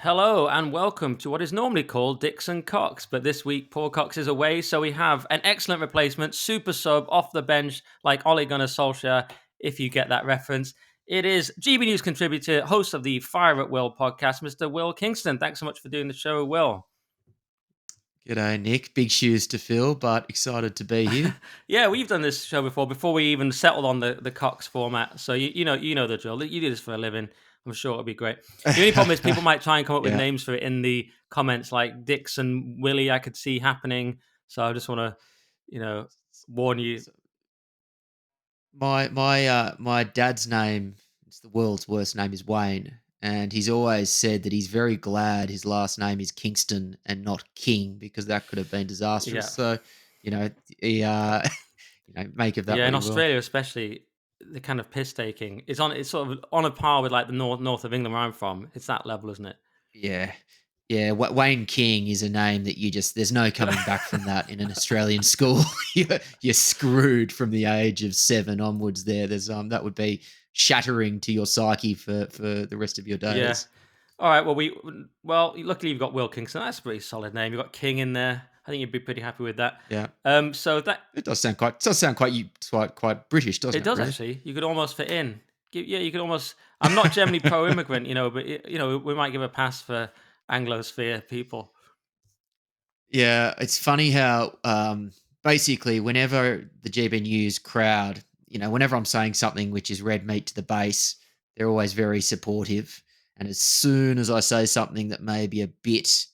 Hello and welcome to what is normally called Dixon Cox, but this week Paul Cox is away, so we have an excellent replacement, super sub off the bench like Ole Gunnar Solskjaer, if you get that reference. It is GB News contributor, host of the Fire at Will podcast, Mr. Will Kingston. Thanks so much for doing the show, Will. G'day, Nick. Big shoes to fill, but excited to be here. Yeah, we've done this show before we even settled on the Cox format. So you know the drill. You do this for a living. I'm sure it'll be great. The only problem is people might try and come up with Yeah. names for it in the comments, like Dixon Willie. I could see happening. So I just want to, warn you. So my dad's name, it's the world's worst name, is Wayne, and he's always said that he's very glad his last name is Kingston and not King because that could have been disastrous. Yeah, So, you know, he make of that yeah. what In you will. Australia, especially, the kind of piss taking it's sort of on a par with like the north of England where I'm from. It's that level, isn't it? Yeah. Yeah, Wayne King is a name that there's no coming back from that in an Australian school. You're screwed from the age of 7 onwards there. That would be shattering to your psyche for the rest of your Yeah. days. All right. Well, luckily you've got Will Kingston. That's a pretty solid name. You've got King in there. I think you'd be pretty happy with that. Yeah. So that It does sound quite British, doesn't it it, does really? actually. You could almost fit in. Yeah, you could almost. I'm not generally pro-immigrant, but we might give a pass for Anglosphere people. Yeah, it's funny how basically whenever the GB News crowd, whenever I'm saying something which is red meat to the base, they're always very supportive. And as soon as I say something that may be a bit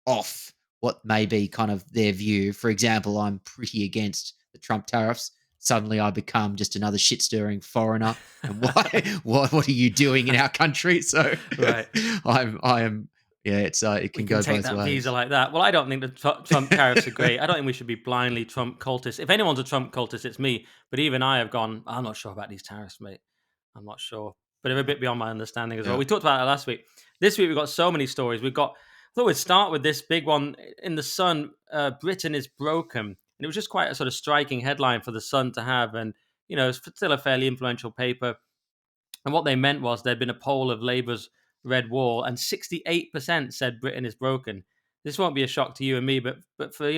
off what may be kind of their view, for example, I'm pretty against the Trump tariffs. Suddenly, I become just another shit stirring foreigner. And why? What are you doing in our country? So, Right. I am. Yeah, it We can can go take both that visa ways. like that. Well, I don't think the Trump tariffs are great. I don't think we should be blindly Trump cultists. If anyone's a Trump cultist, it's me. But even I have gone, I'm not sure about these tariffs, mate. I'm not sure. But they're a bit beyond my understanding as well. Yeah. We talked about it last week. This week, we've got so many stories. I thought we'd start with this big one in the Sun. Britain is broken. And it was just quite a sort of striking headline for the Sun to have. And, it's still a fairly influential paper. And what they meant was there'd been a poll of Labour's Red Wall, and 68% said Britain is broken. This won't be a shock to you and me, but for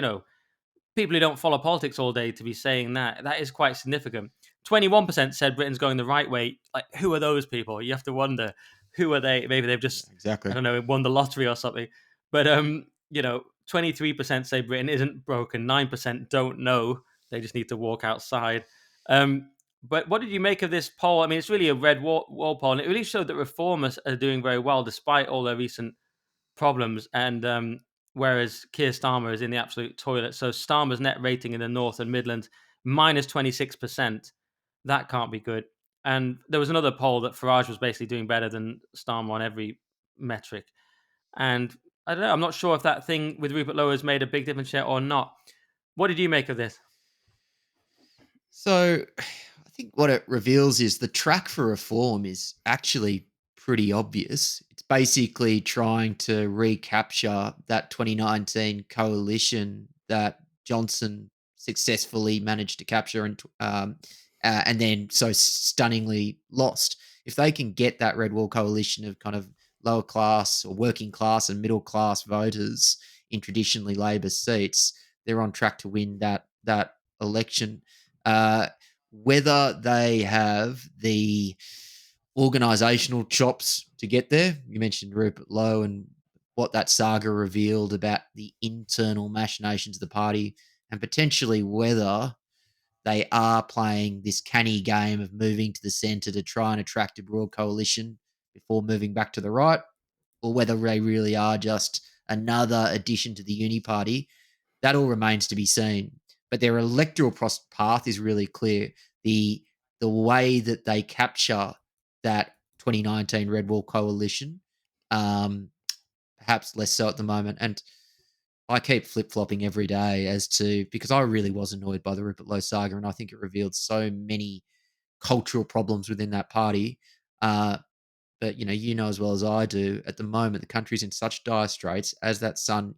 people who don't follow politics all day to be saying that is quite significant. 21% said Britain's going the right way. Like, who are those people? You have to wonder who are they? Maybe they've Yeah, just, I exactly. don't know, won the lottery or something. But 23% say Britain isn't broken. 9% don't know. They just need to walk outside. But what did you make of this poll? I mean, it's really a wall poll, and it really showed that reformers are doing very well despite all their recent problems. And whereas Keir Starmer is in the absolute toilet. So Starmer's net rating in the North and Midlands minus 26%. That can't be good. And there was another poll that Farage was basically doing better than Starmer on every metric. And I don't know. I'm not sure if that thing with Rupert Lowe has made a big difference yet or not. What did you make of this? So, I think what it reveals is the track for reform is actually pretty obvious. It's basically trying to recapture that 2019 coalition that Johnson successfully managed to capture and then so stunningly lost. If they can get that Red Wall coalition of kind of lower class or working class and middle class voters in traditionally Labor seats, they're on track to win that election. Uh, Whether they have the organizational chops to get there, you mentioned Rupert Lowe and what that saga revealed about the internal machinations of the party, and potentially whether they are playing this canny game of moving to the centre to try and attract a broad coalition before moving back to the right, or whether they really are just another addition to the uni party. That all remains to be seen. But their electoral path is really clear. The the way that they capture that 2019 Red Wall coalition, um, perhaps less so at the moment. And I keep flip flopping every day as to because I really was annoyed by the Rupert Lowe saga, and I think it revealed so many cultural problems within that party. Uh, but you know as well as I do, at the moment the country's in such dire straits, as that Sun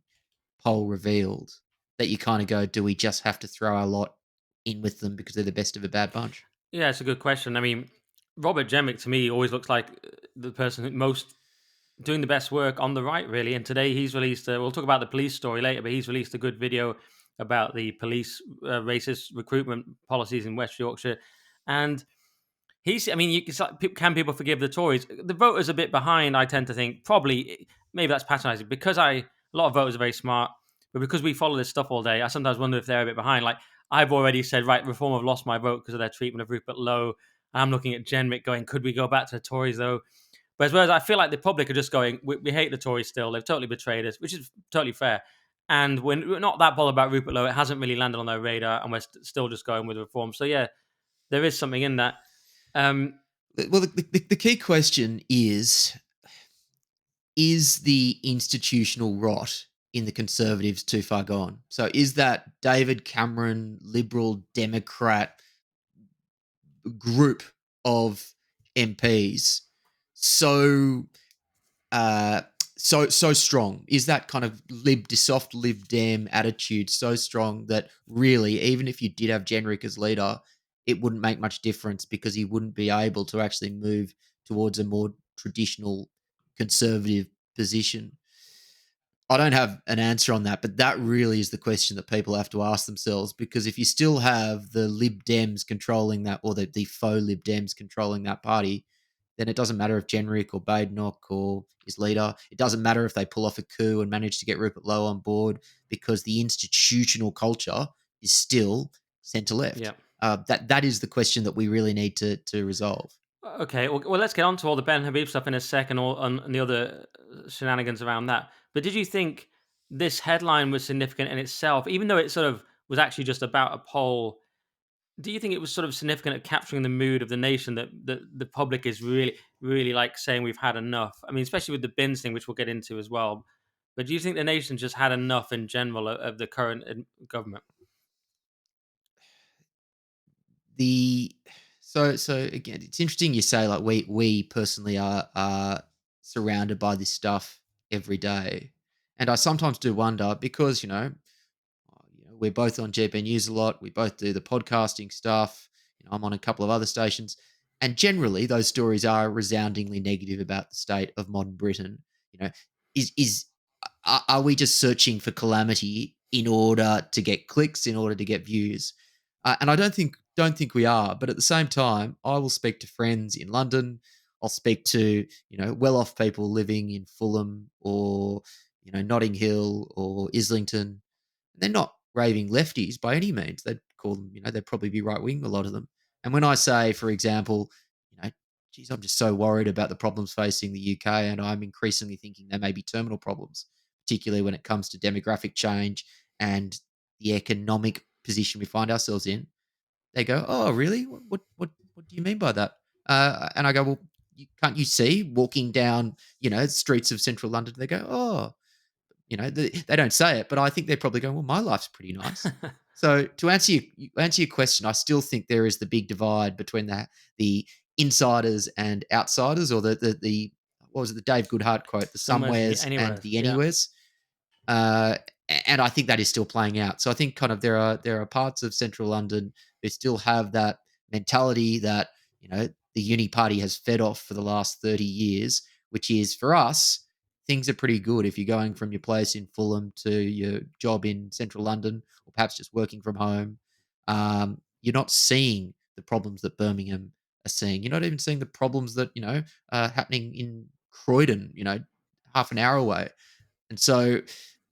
poll revealed, that you kind of go, do we just have to throw our lot in with them because they're the best of a bad bunch? Yeah, it's a good question. I mean, Robert Jemick to me always looks like the person who most doing the best work on the right, really. And today he's released. We'll talk about the police story later, but he's released a good video about the police racist recruitment policies in West Yorkshire, and I mean, can people forgive the Tories? The voters a bit behind. I tend to think probably maybe that's patronising because a lot of voters are very smart, but because we follow this stuff all day, I sometimes wonder if they're a bit behind. Like I've already said, right, Reform have lost my vote because of their treatment of Rupert Lowe. And I'm looking at Genrick going, could we go back to the Tories though? But whereas I feel like the public are just going, we hate the Tories still. They've totally betrayed us, which is totally fair. And we're not that bothered about Rupert Lowe. It hasn't really landed on their radar, and we're still just going with reform. So yeah, there is something in that. Um, Well, the key question is the institutional rot in the Conservatives too far gone? So is that David Cameron, Liberal Democrat group of MPs so uh, so strong? Is that kind of soft Lib Dem attitude so strong that really, even if you did have Genrick as leader, it wouldn't make much difference because he wouldn't be able to actually move towards a more traditional conservative position? I don't have an answer on that, but that really is the question that people have to ask themselves. Because if you still have the Lib Dems controlling that, or the faux Lib Dems controlling that party, then it doesn't matter if Genrick or Badenoch or his leader. It doesn't matter if they pull off a coup and manage to get Rupert Lowe on board, because the institutional culture is still centre left. yeah. That is the question that we really need to resolve. Okay, well, let's get on to all the Benhabib stuff in a second, and the other shenanigans around that. But did you think this headline was significant in itself, even though it sort of was actually just about a poll? Do you think it was sort of significant at capturing the mood of the nation that the public is really, really like saying we've had enough? I mean, especially with the bins thing, which we'll get into as well. But do you think the nation just had enough in general of the current government? The so again, it's interesting you say like we personally are surrounded by this stuff every day, and I sometimes do wonder because we're both on GB News a lot. We both do the podcasting stuff. I'm on a couple of other stations, and generally those stories are resoundingly negative about the state of modern Britain. You know, is are we just searching for calamity in order to get clicks, in order to get views? And I don't think we are. But at the same time, I will speak to friends in London. I'll speak to well-off people living in Fulham or Notting Hill or Islington. They're not raving lefties by any means. They'd call them, they'd probably be right wing, a lot of them. And when I say, for example, geez, I'm just so worried about the problems facing the UK, and I'm increasingly thinking they may be terminal problems, particularly when it comes to demographic change and the economic position we find ourselves in. They go, "Oh, really? What do you mean by that?" And I go, "Well, can't you see walking down, streets of central London?" They go, "Oh, they don't say it, but I think they're probably going, well, my life's pretty nice." So to answer your question, I still think there is the big divide between the insiders and outsiders, or the what was it, the Dave Goodhart quote, the Somewheres and the somewheres and anywheres. the Yeah. anywheres. Uh, and I think that is still playing out. So I think kind of there are parts of central London who still have that mentality that the uni party has fed off for the last 30 years, which is for us, things are pretty good if you're going from your place in Fulham to your job in central London, or perhaps just working from home. You're not seeing the problems that Birmingham are seeing. You're not even seeing the problems that are happening in Croydon, half an hour away. And so,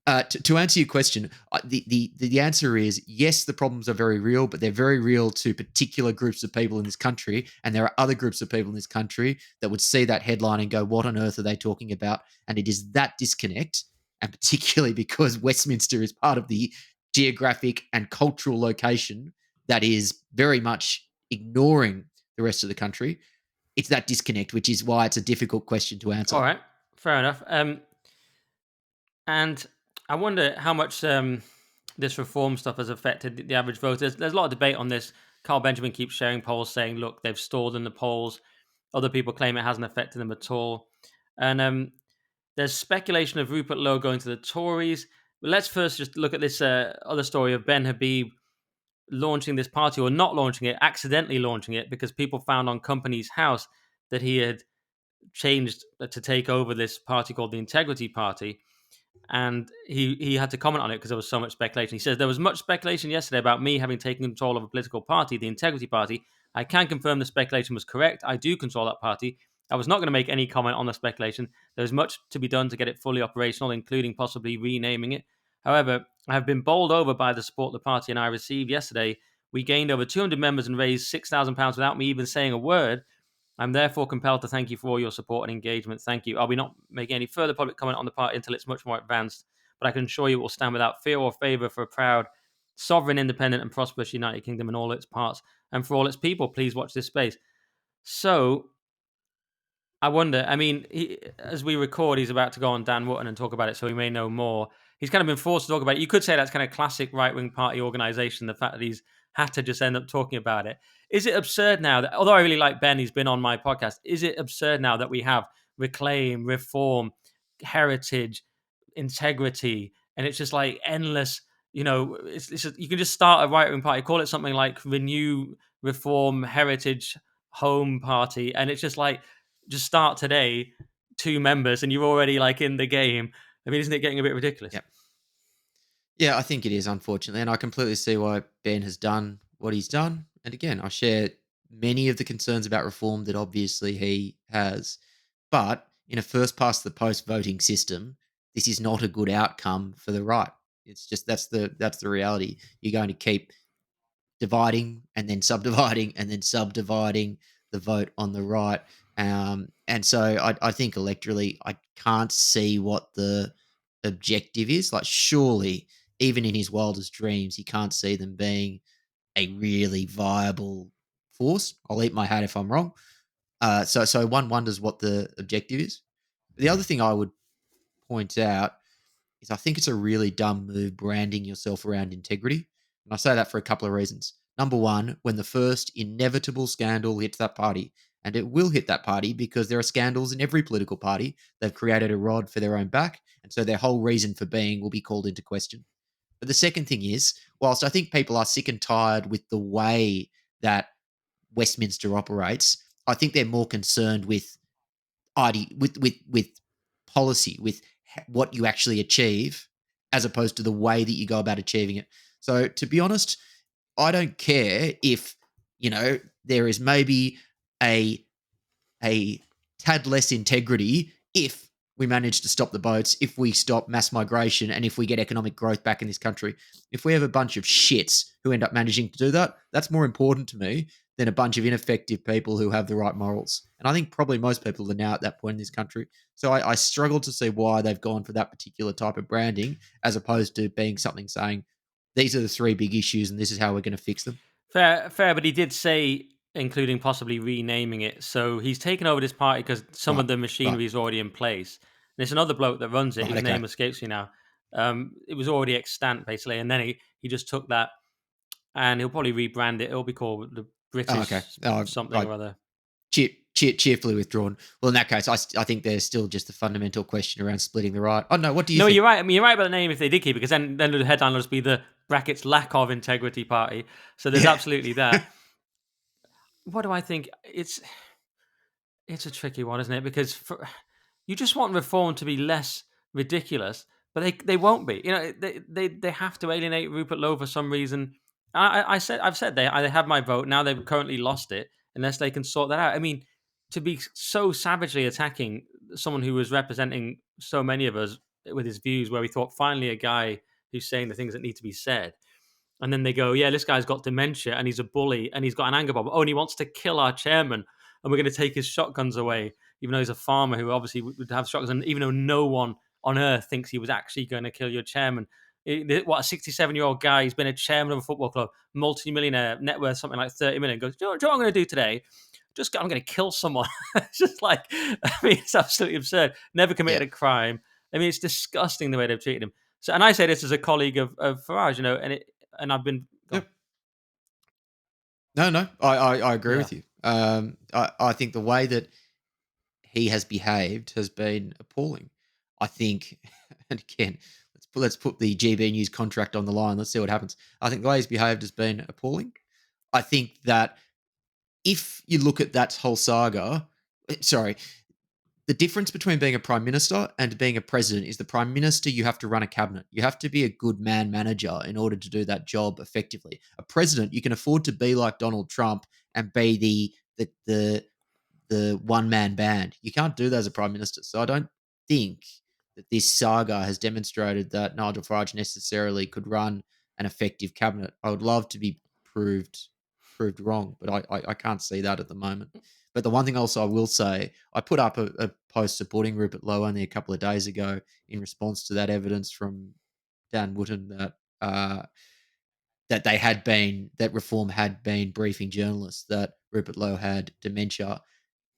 to answer your question, the answer is yes. The problems are very real, but they're very real to particular groups of people in this country, and there are other groups of people in this country that would see that headline and go, "What on earth are they talking about?" And it is that disconnect, and particularly because Westminster is part of the geographic and cultural location that is very much ignoring the rest of the country. It's that disconnect, which is why it's a difficult question to All answer. right. Fair enough. And I wonder how much this reform stuff has affected the average voter. There's a lot of debate on this. Carl Benjamin keeps sharing polls saying, look, they've stalled in the polls. Other people claim it hasn't affected them at all. And there's speculation of Rupert Lowe going to the Tories. But let's first just look at this other story of Benhabib launching this party, or not launching it, accidentally launching it, because people found on Company's House that he had changed to take over this party called the Integrity Party, and he had to comment on it because there was so much speculation. He says there was much speculation yesterday about me having taken control of a political party, the Integrity Party. I can confirm the speculation was correct. I do control that party. I was not going to make any comment on the speculation. There's much to be done to get it fully operational, including possibly renaming it. However, I have been bowled over by the support the party and I received yesterday. We gained over 200 members and raised £6,000 without me even saying a word. I'm therefore compelled to thank you for all your support and engagement. Thank you. I'll be not making any further public comment on the party until it's much more advanced, but I can assure you it will stand without fear or favour for a proud, sovereign, independent, and prosperous United Kingdom and all its parts, and for all its people. Please watch this space. So I wonder. I mean, as we record, he's about to go on Dan Wootton and talk about it, so he may know more. He's kind of been forced to talk about it. You could say that's kind of classic right-wing party organisation, the fact that he's had to just end up talking about it. Is it absurd now that, although I really like Ben, he's been on my podcast, is it absurd now that we have reclaim, reform, heritage, integrity, and it's just like endless, you can just start a right-wing party, call it something like Renew, Reform, Heritage, Home Party, and it's just like, just start today, 2 members, and you're already like in the game. I mean, isn't it getting a bit ridiculous? Yep. Yeah, I think it is, unfortunately. And I completely see why Ben has done what he's done. And again, I share many of the concerns about reform that obviously he has. But in a first past the post voting system, this is not a good outcome for the right. It's just that's the reality. You're going to keep dividing and then subdividing and then subdividing the vote on the right. And so I think electorally, I can't see what the objective is. Like, surely, even in his wildest dreams, he can't see them being a really viable force. I'll eat my hat if I'm wrong. So one wonders what the objective is. The other thing I would point out is I think it's a really dumb move branding yourself around integrity. And I say that for a couple of reasons. Number one, when the first inevitable scandal hits that party, and it will hit that party because there are scandals in every political party, they've created a rod for their own back. And so their whole reason for being will be called into question. But the second thing is, whilst I think people are sick and tired with the way that Westminster operates, I think they're more concerned with with policy, with what you actually achieve, as opposed to the way that you go about achieving it. So, to be honest, I don't care if there is maybe a a tad less integrity if we manage to stop the boats, if we stop mass migration, and if we get economic growth back in this country. If we have a bunch of shits who end up managing to do that, that's more important to me than a bunch of ineffective people who have the right morals. And I think probably most people are now at that point in this country. So I struggle to see why they've gone for that particular type of branding as opposed to being something saying, these are the three big issues and this is how we're going to fix them. Fair, fair, but he did say, including possibly renaming it. So he's taken over this party because some Right. of the Right. machinery is already in place. There's another bloke that runs it. Right. His Okay. name escapes me now. It was already extant basically, and then he just took that and he'll probably rebrand it. It'll be called the Oh, okay. British Oh, something I or other. cheerfully withdrawn. Well, in that case, I think there's still just a fundamental question around splitting the right. Oh no, what do you No, think? you're right. I mean, you're right about the name if they did keep it, because then the headline will just be the brackets lack of integrity party. So there's Yeah. absolutely that. What do I think? It's a tricky one, isn't it? Because you just want reform to be less ridiculous, but they won't be. They have to alienate Rupert Lowe for some reason. I've said they have my vote now. They've currently lost it unless they can sort that out. I mean, to be so savagely attacking someone who was representing so many of us with his views, where we thought finally a guy who's saying the things that need to be said. And then they go, yeah, this guy's got dementia and he's a bully and he's got an anger problem. Oh, and he wants to kill our chairman and we're going to take his shotguns away, even though he's a farmer who obviously would have shotguns. And even though no one on earth thinks he was actually going to kill your chairman. What, a 67-year-old guy, he's been a chairman of a football club, multi-millionaire, net worth something like 30 million, goes, do you know what I'm going to do today? I'm going to kill someone. It's just like, I mean, it's absolutely absurd. Never Yeah. committed a crime. I mean, it's disgusting the way they've treated him. So, and I say this as a colleague of Farage, and I've been gone. Yep. No, I agree Yeah. with you. I think the way that he has behaved has been appalling. I think, and again, let's put the GB News contract on the line. Let's see what happens. I think the way he's behaved has been appalling. I think that if you look at that whole saga, sorry, The difference between being a prime minister and being a president is the prime minister, you have to run a cabinet. You have to be a good man manager in order to do that job effectively. A president, you can afford to be like Donald Trump and be the one man band. You can't do that as a prime minister. So I don't think that this saga has demonstrated that Nigel Farage necessarily could run an effective cabinet. I would love to be proved wrong, but I can't see that at the moment. But the one thing also I will say, I put up a post supporting Rupert Lowe only a couple of days ago in response to that evidence from Dan Wootton that that Reform had been briefing journalists that Rupert Lowe had dementia,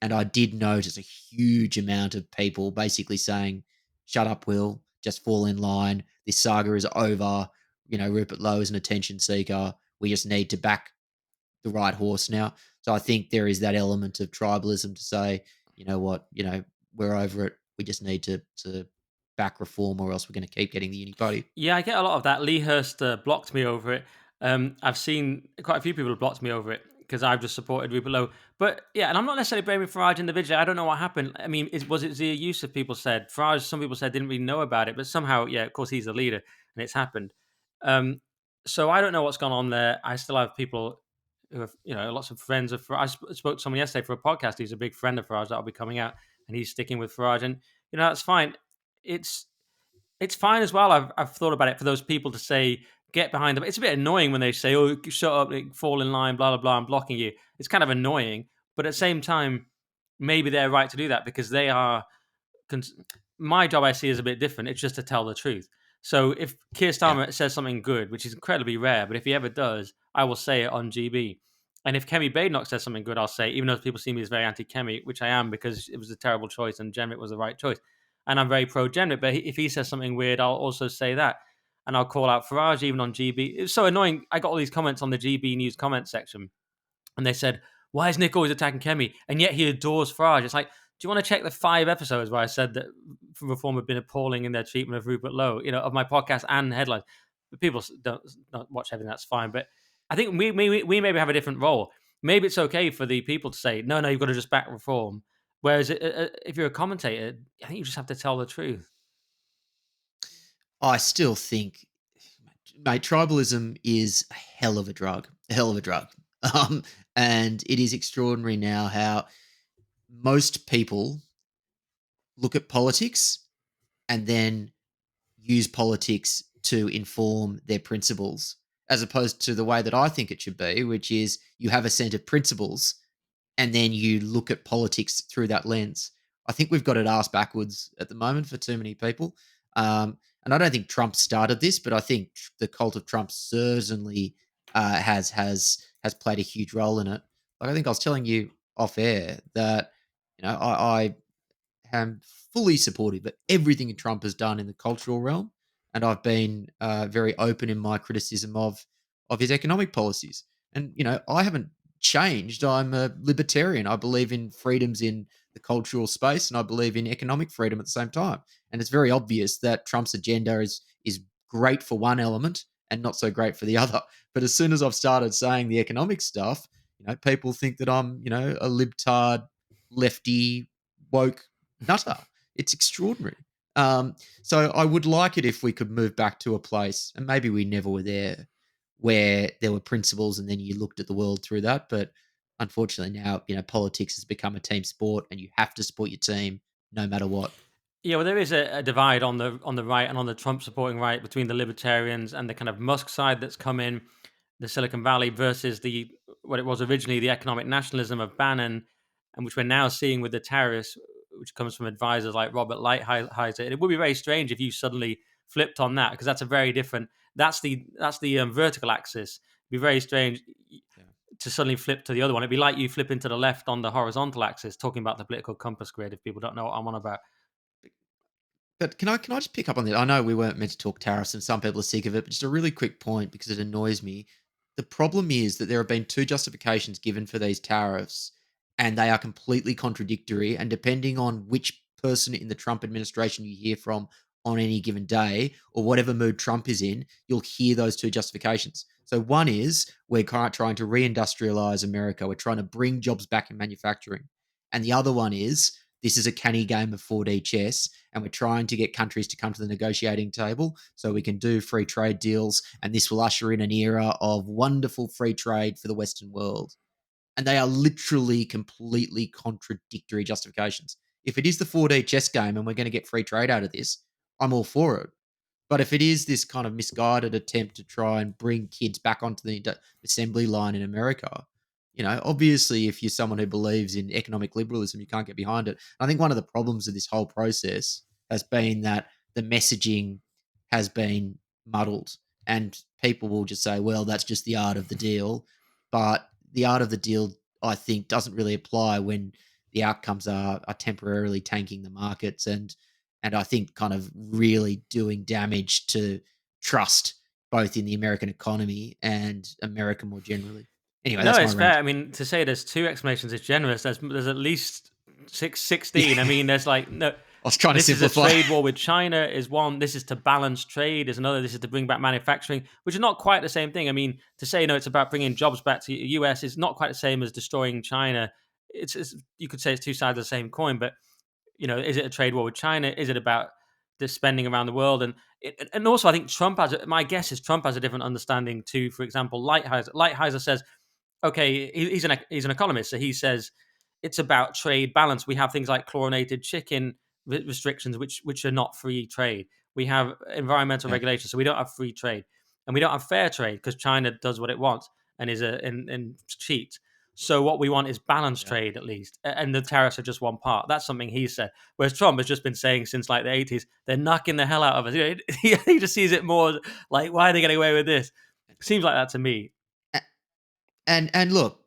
and I did notice a huge amount of people basically saying, "Shut up, Will. Just fall in line. This saga is over. Rupert Lowe is an attention seeker. We just need to back the right horse now." So I think there is that element of tribalism to say, you know what, we're over it. We just need to back reform, or else we're going to keep getting the uni party. Yeah, I get a lot of that. Lee Hurst blocked me over it. I've seen quite a few people have blocked me over it because I've just supported Rupert Lowe. But yeah, and I'm not necessarily blaming Farage individually. I don't know what happened. I mean, was it Zia Yusuf? People said Farage. Some people said didn't really know about it, but somehow, yeah, of course, he's the leader, and it's happened. Um, so I don't know what's gone on there. I still have people who have, lots of friends of Farage. I spoke to someone yesterday for a podcast. He's a big friend of Farage that'll be coming out, and he's sticking with Farage, and that's fine. It's it's fine as well. I've thought about it for those people to say get behind them. It's a bit annoying when they say, "Oh, shut up, like, fall in line, blah blah blah." I'm blocking you. It's kind of annoying, but at the same time, maybe they're right to do that because they are. Cons- My job I see is a bit different. It's just to tell the truth. So if Keir Yeah. Starmer says something good, which is incredibly rare, but if he ever does, I will say it on GB. And if Kemi Badenoch says something good, I'll say, even though people see me as very anti-Kemi, which I am because it was a terrible choice and Jenrick was the right choice. And I'm very pro-Jenrick, but if he says something weird, I'll also say that. And I'll call out Farage even on GB. It was so annoying. I got all these comments on the GB News comment section and they said, "Why is Nick always attacking Kemi?" And yet he adores Farage. It's like, do you want to check the 5 episodes where I said that Reform had been appalling in their treatment of Rupert Lowe, of my podcast and headlines? But people don't watch everything. That's fine. But I think we maybe have a different role. Maybe it's okay for the people to say, no, you've got to just back Reform. Whereas if you're a commentator, I think you just have to tell the truth. I still think, mate, tribalism is a hell of a drug, a hell of a drug. Um, and it is extraordinary now how most people look at politics and then use politics to inform their principles, as opposed to the way that I think it should be, which is you have a set of principles and then you look at politics through that lens. I think we've got it ass backwards at the moment for too many people. And I don't think Trump started this, but I think the cult of Trump certainly has played a huge role in it. Like I think I was telling you off air that I am fully supportive of everything Trump has done in the cultural realm, and I've been very open in my criticism of his economic policies. And I haven't changed. I'm a libertarian. I believe in freedoms in the cultural space, and I believe in economic freedom at the same time. And it's very obvious that Trump's agenda is great for one element and not so great for the other. But as soon as I've started saying the economic stuff, people think that I'm a libtard, lefty, woke nutter. It's extraordinary. So I would like it if we could move back to a place, and maybe we never were there, where there were principles and then you looked at the world through that. But unfortunately now, politics has become a team sport and you have to support your team no matter what. Yeah, well, there is a divide on the right and on the Trump supporting right between the libertarians and the kind of Musk side that's come in, the Silicon Valley versus the what it was originally the economic nationalism of Bannon, and which we're now seeing with the tariffs, which comes from advisors like Robert Lighthizer. It would be very strange if you suddenly flipped on that because that's a very different. That's the vertical axis. It'd be very strange Yeah. to suddenly flip to the other one. It'd be like you flipping to the left on the horizontal axis, talking about the political compass grid. If people don't know what I'm on about. But can I just pick up on that? I know we weren't meant to talk tariffs, and some people are sick of it, but just a really quick point because it annoys me. The problem is that there have been two justifications given for these tariffs, and they are completely contradictory. And depending on which person in the Trump administration you hear from on any given day, or whatever mood Trump is in, you'll hear those two justifications. So one is we're trying to reindustrialize America. We're trying to bring jobs back in manufacturing, and the other one is this is a canny game of 4D chess, and we're trying to get countries to come to the negotiating table so we can do free trade deals, and this will usher in an era of wonderful free trade for the Western world. And they are literally completely contradictory justifications. If it is the 4D chess game and we're going to get free trade out of this, I'm all for it. But if it is this kind of misguided attempt to try and bring kids back onto the assembly line in America, obviously, if you're someone who believes in economic liberalism, you can't get behind it. I think one of the problems of this whole process has been that the messaging has been muddled, and people will just say, well, that's just the art of the deal. But the art of the deal, I think, doesn't really apply when the outcomes are temporarily tanking the markets and I think kind of really doing damage to trust both in the American economy and America more generally. Anyway, No, that's my it's fair. rant. I mean, to say there's two explanations is generous. There's at least 16. I Yeah, mean, there's like no. I was trying to This is a simplify. trade war with China. Is one. This is to balance trade. Is another. This is to bring back manufacturing, which is not quite the same thing. I mean, to say no, it's about bringing jobs back to the US is not quite the same as destroying China. It's you could say it's two sides of the same coin, but is it a trade war with China? Is it about the spending around the world? And also, I think Trump has. My guess is Trump has a different understanding too. For example, Lighthizer says okay, he's an economist, so he says it's about trade balance. We have things like chlorinated chicken restrictions, which are not free trade. We have environmental Yeah, regulations, so we don't have free trade, and we don't have fair trade because China does what it wants and is and cheats. So what we want is balanced yeah. trade at least, and the tariffs are just one part. That's something he said. Whereas Trump has just been saying since like the 80s, they're knocking the hell out of us. He just sees it more like why are they getting away with this? Seems like that to me. A- and look,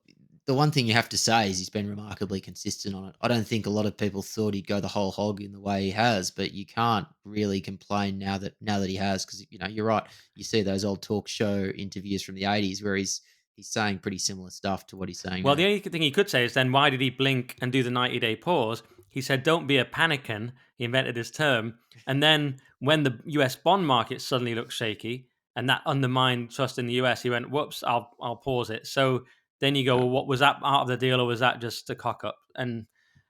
the one thing you have to say is he's been remarkably consistent on it. I don't think a lot of people thought he'd go the whole hog in the way he has, but you can't really complain now that he has because you're right. You see those old talk show interviews from the 80s where he's saying pretty similar stuff to what he's saying Well, the now. only thing he could say is then why did he blink and do the 90-day pause? He said, don't be a panicking. He invented this term. And then when the US bond market suddenly looked shaky and that undermined trust in the US, he went, whoops, I'll pause it. So then you go, Yeah, well, what was that part of the deal or was that just a cock up? And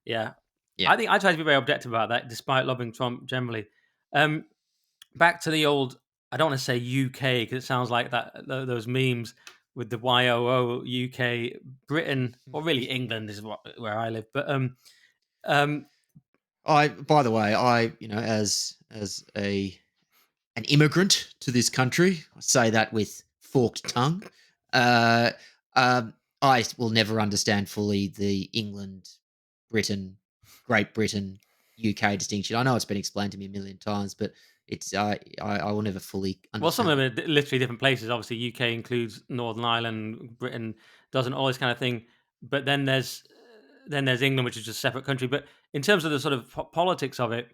yeah, yeah, I think I try to be very objective about that, despite loving Trump generally. Um, Back to the old, I don't want to say UK because it sounds like those memes with the YOO UK, Britain, or really England is where I live. But um, by the way, as a an immigrant to this country, I say that with forked tongue. Uh, I will never understand fully the England, Britain, Great Britain, UK distinction. I know it's been explained to me a million times, but it's I will never fully well, some understand of it. them are literally different places. Obviously, UK includes Northern Ireland, Britain doesn't, all this kind of thing. But then there's England, which is just a separate country. But in terms of the sort of politics of it,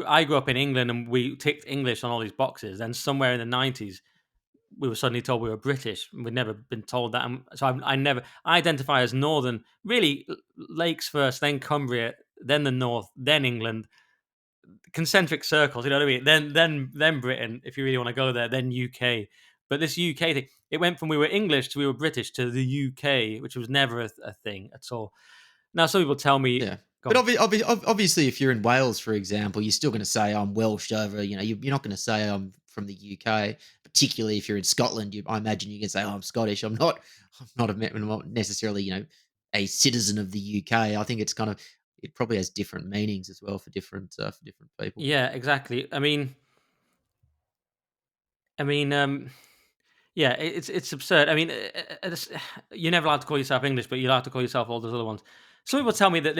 I grew up in England and we ticked English on all these boxes. Then somewhere in the 90s, we were suddenly told we were British. We'd never been told that. And so I never I identify as Northern, really Lakes first, then Cumbria, then the North, then England, concentric circles. You know what I mean? Then Britain, if you really want to go there, then UK. But this UK thing, it went from we were English to we were British to the UK, which was never a thing at all. Now some people tell me, Yeah. go But on. obviously, if you're in Wales, for example, you're still going to say I'm Welsh over. You're not going to say I'm from the UK. Particularly if you're in Scotland, I imagine you can say, "Oh, I'm Scottish." I'm not. I'm not necessarily a citizen of the UK. I think it's kind of it probably has different meanings as well for different people. Yeah, exactly. I mean, yeah, it's absurd. I mean, you're never allowed to call yourself English, but you're allowed to call yourself all those other ones. Some people tell me that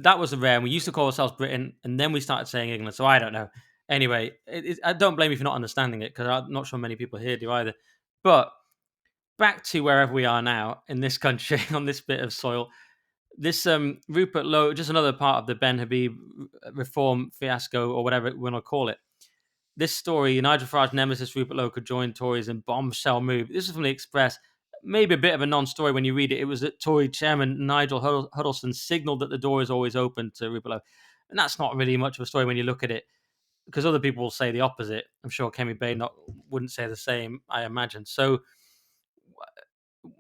that was the rare. And we used to call ourselves Britain, and then we started saying England. So I don't know. Anyway, I don't blame you for not understanding it because I'm not sure many people here do either. But back to wherever we are now in this country on this bit of soil. This Rupert Lowe, just another part of the Benhabib reform fiasco or whatever we want to call it. This story, Nigel Farage nemesis Rupert Lowe could join Tories in bombshell move. This is from the Express. Maybe a bit of a non-story when you read it. It was that Tory chairman Nigel Huddleston signalled that the door is always open to Rupert Lowe. And that's not really much of a story when you look at it, because other people will say the opposite. I'm sure Kemi Bay wouldn't say the same, I imagine. So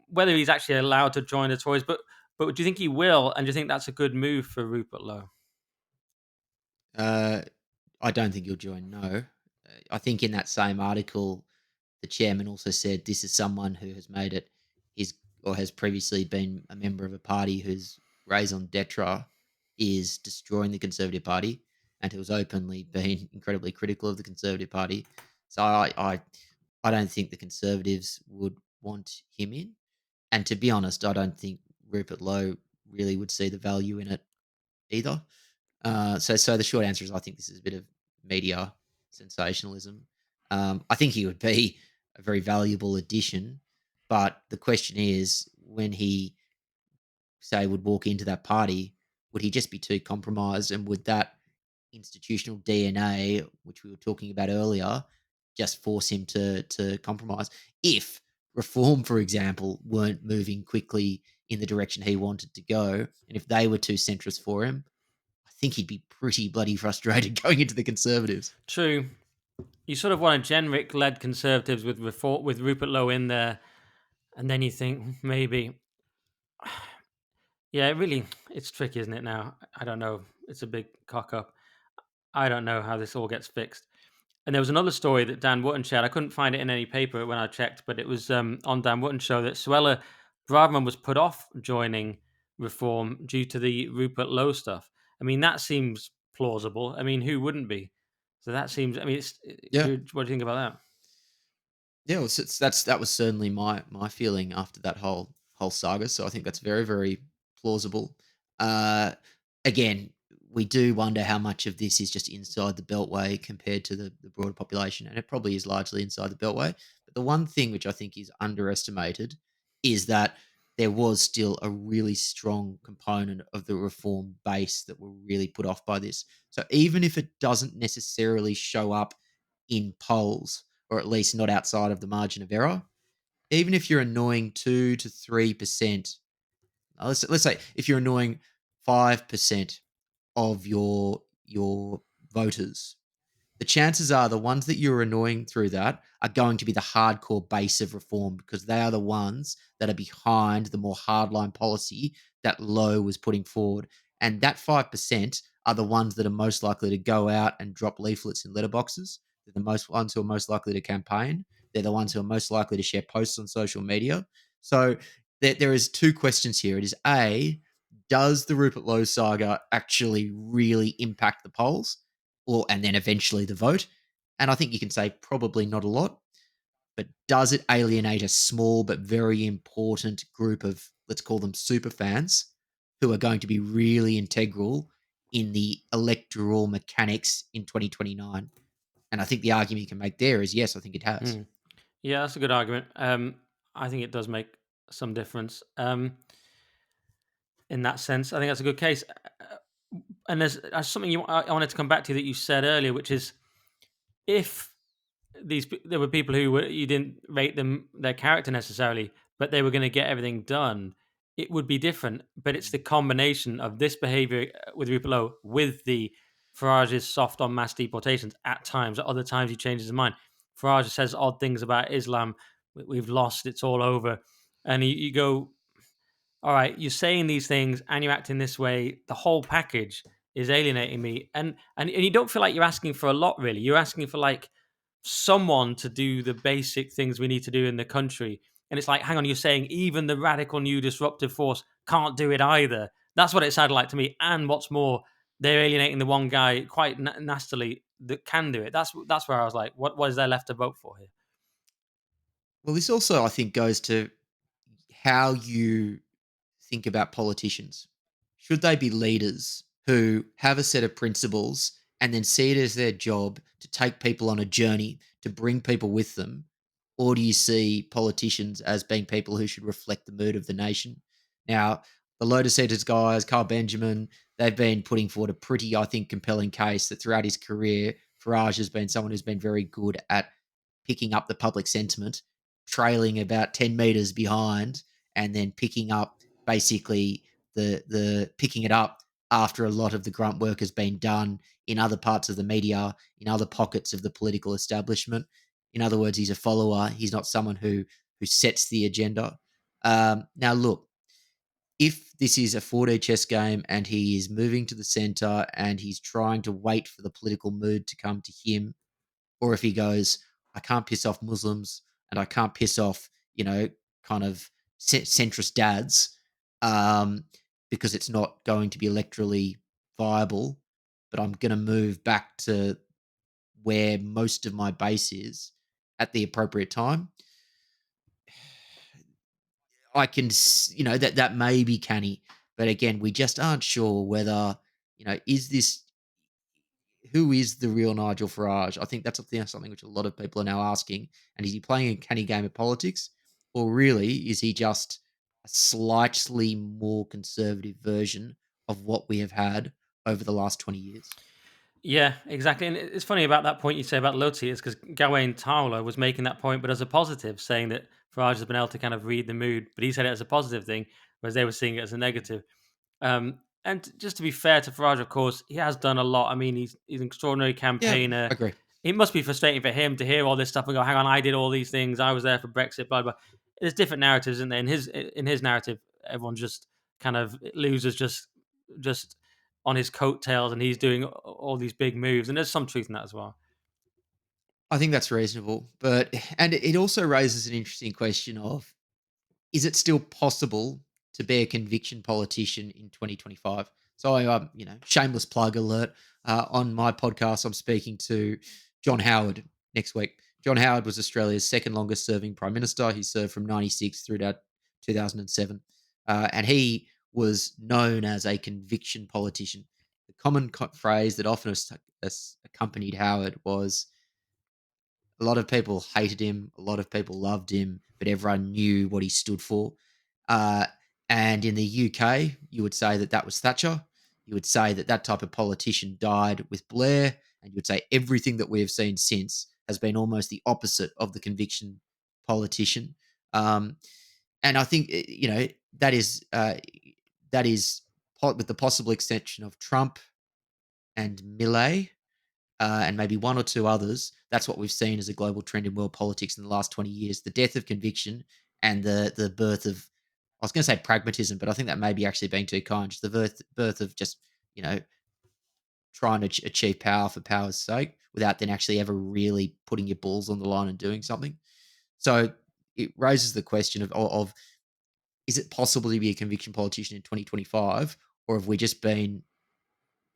whether he's actually allowed to join the Tories, but But do you think he will? And do you think that's a good move for Rupert Lowe? Uh, I don't think he'll join. No, I think in that same article, the chairman also said this is someone who has made it his or has previously been a member of a party whose raison d'etre is destroying the Conservative Party and who's openly been incredibly critical of the Conservative Party. So I don't think the Conservatives would want him in. And to be honest, I don't think Rupert Lowe really would see the value in it either. So the short answer is I think this is a bit of media sensationalism. I think he would be a very valuable addition, but the question is, when he say would walk into that party, would he just be too compromised, and would that institutional DNA, which we were talking about earlier, just force him to compromise? If reform, for example, weren't moving quickly in the direction he wanted to go, and if they were too centrist for him, I think he'd be pretty bloody frustrated going into the Conservatives. True. You sort of want a generic-led Conservatives with reform, with Rupert Lowe in there, and then you think maybe, yeah, it's tricky, isn't it? Now I don't know. It's a big cock up. I don't know how this all gets fixed. And there was another story that Dan Wootton shared. I couldn't find it in any paper when I checked, but it was on Dan Wootton's show that Suella Braverman was put off joining Reform due to the Rupert Lowe stuff. I mean, that seems plausible. I mean, who wouldn't be? So that seems. I mean, Yeah. what do you think about that? Yeah, well, that was certainly my feeling after that whole saga. So I think that's very very plausible. Uh, Again, we do wonder how much of this is just inside the Beltway compared to the broader population, and it probably is largely inside the Beltway. But the one thing which I think is underestimated is that there was still a really strong component of the reform base that were really put off by this. So even if it doesn't necessarily show up in polls, or at least not outside of the margin of error. Even if you're annoying 2 to 3%, let's say if you're annoying 5% of your voters, the chances are the ones that you're annoying through that are going to be the hardcore base of reform, because they are the ones that are behind the more hardline policy that Lowe was putting forward. And that 5% are the ones that are most likely to go out and drop leaflets in letterboxes. They're the most ones who are most likely to campaign. They're the ones who are most likely to share posts on social media. So there is two questions here. It is A, does the Rupert Lowe saga actually really impact the polls? Or and then eventually the vote. And I think you can say probably not a lot, but does it alienate a small but very important group of, let's call them super fans, who are going to be really integral in the electoral mechanics in 2029? And I think the argument you can make there is yes, I think it has. Hmm. Yeah, that's a good argument. I think it does make some difference in that sense. I think that's a good case. And there's something I wanted to come back to that you said earlier, which is if there were people who you didn't rate their character necessarily, but they were going to get everything done, it would be different. But it's the combination of this behavior with Rupert Lowe with the Farage's soft on mass deportations at times. At other times, he changes his mind. Farage says odd things about Islam. We've lost. It's all over. And you go, all right, you're saying these things and you're acting this way. The whole package is alienating me, and you don't feel like you're asking for a lot. Really, you're asking for like someone to do the basic things we need to do in the country. And it's like, hang on, you're saying even the radical new disruptive force can't do it either. That's what it sounded like to me. And what's more, they're alienating the one guy quite nastily that can do it. That's where I was like, what is there left to vote for here? Well, this also, I think, goes to how you think about politicians. Should they be leaders who have a set of principles and then see it as their job to take people on a journey, to bring people with them? Or do you see politicians as being people who should reflect the mood of the nation? Now, the Lotus Eaters guys, Carl Benjamin, they've been putting forward a pretty, I think, compelling case that throughout his career, Farage has been someone who's been very good at picking up the public sentiment, trailing about 10 meters behind, and then picking up basically the picking it up after a lot of the grunt work has been done in other parts of the media, in other pockets of the political establishment. In other words, he's a follower. He's not someone who sets the agenda. Now, look, if this is a 4D chess game and he is moving to the center and he's trying to wait for the political mood to come to him, or if he goes, I can't piss off Muslims and I can't piss off, kind of centrist dads, um, because it's not going to be electorally viable, but I'm going to move back to where most of my base is at the appropriate time. I can, that may be canny, but again, we just aren't sure whether, is this who is the real Nigel Farage? I think that's something which a lot of people are now asking. And is he playing a canny game of politics, or really is he just a slightly more conservative version of what we have had over the last 20 years? Yeah, exactly. And it's funny about that point you say about Loti is because Gawain Towler was making that point, but as a positive, saying that Farage has been able to kind of read the mood, but he said it as a positive thing, whereas they were seeing it as a negative. And just to be fair to Farage, of course, he has done a lot. I mean, he's an extraordinary Yeah, campaigner. I agree. It must be frustrating for him to hear all this stuff and go, "Hang on, I did all these things. I was there for Brexit." Blah blah. There's different narratives, isn't there? In his narrative, everyone just kind of losers, just on his coattails, and he's doing all these big moves. And there's some truth in that as well. I think that's reasonable. And it also raises an interesting question of, is it still possible to be a conviction politician in 2025? So, shameless plug alert. On my podcast, I'm speaking to John Howard next week. John Howard was Australia's second longest serving prime minister. He served from 96 through to 2007. And he was known as a conviction politician. The common phrase that often accompanied Howard was, a lot of people hated him, a lot of people loved him, but everyone knew what he stood for. Uh, and in the UK, you would say that that was Thatcher. You would say that that type of politician died with Blair, and you would say everything that we have seen since has been almost the opposite of the conviction politician. Um, and I think that is with the possible exception of Trump and Millet, and maybe one or two others. That's what we've seen as a global trend in world politics in the last 20 years: the death of conviction and the birth of, I was going to say pragmatism, but I think that may be actually being too kind. Just the birth of just, you know trying to achieve power for power's sake without then actually ever really putting your balls on the line and doing something. So it raises the question of, is it possible to be a conviction politician in 2025, or have we just been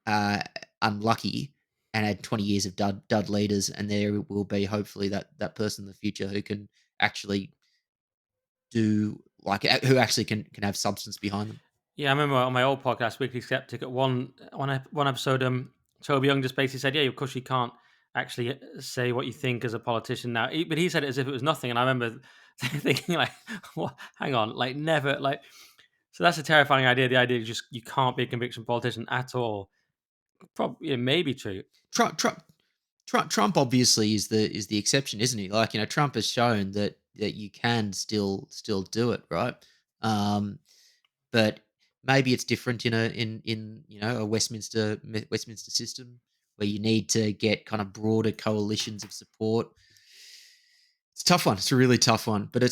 uh, unlucky and had 20 years of dud leaders, and there will be hopefully that person in the future who can actually do, like, who actually can have substance behind them. Yeah, I remember on my old podcast, Weekly Skeptic, at one episode, Toby Young just basically said, "Yeah, of course you can't actually say what you think as a politician now," but he said it as if it was nothing, and I remember thinking like, "What? Hang on, like never like." So that's a terrifying idea. The idea is just you can't be a conviction politician at all. Probably it may be true. Trump, Trump, Trump obviously is the exception, isn't he? Like, Trump has shown that you can still do it, right? Um, but maybe it's different in a Westminster system where you need to get kind of broader coalitions of support. It's a tough one. It's a really tough one. But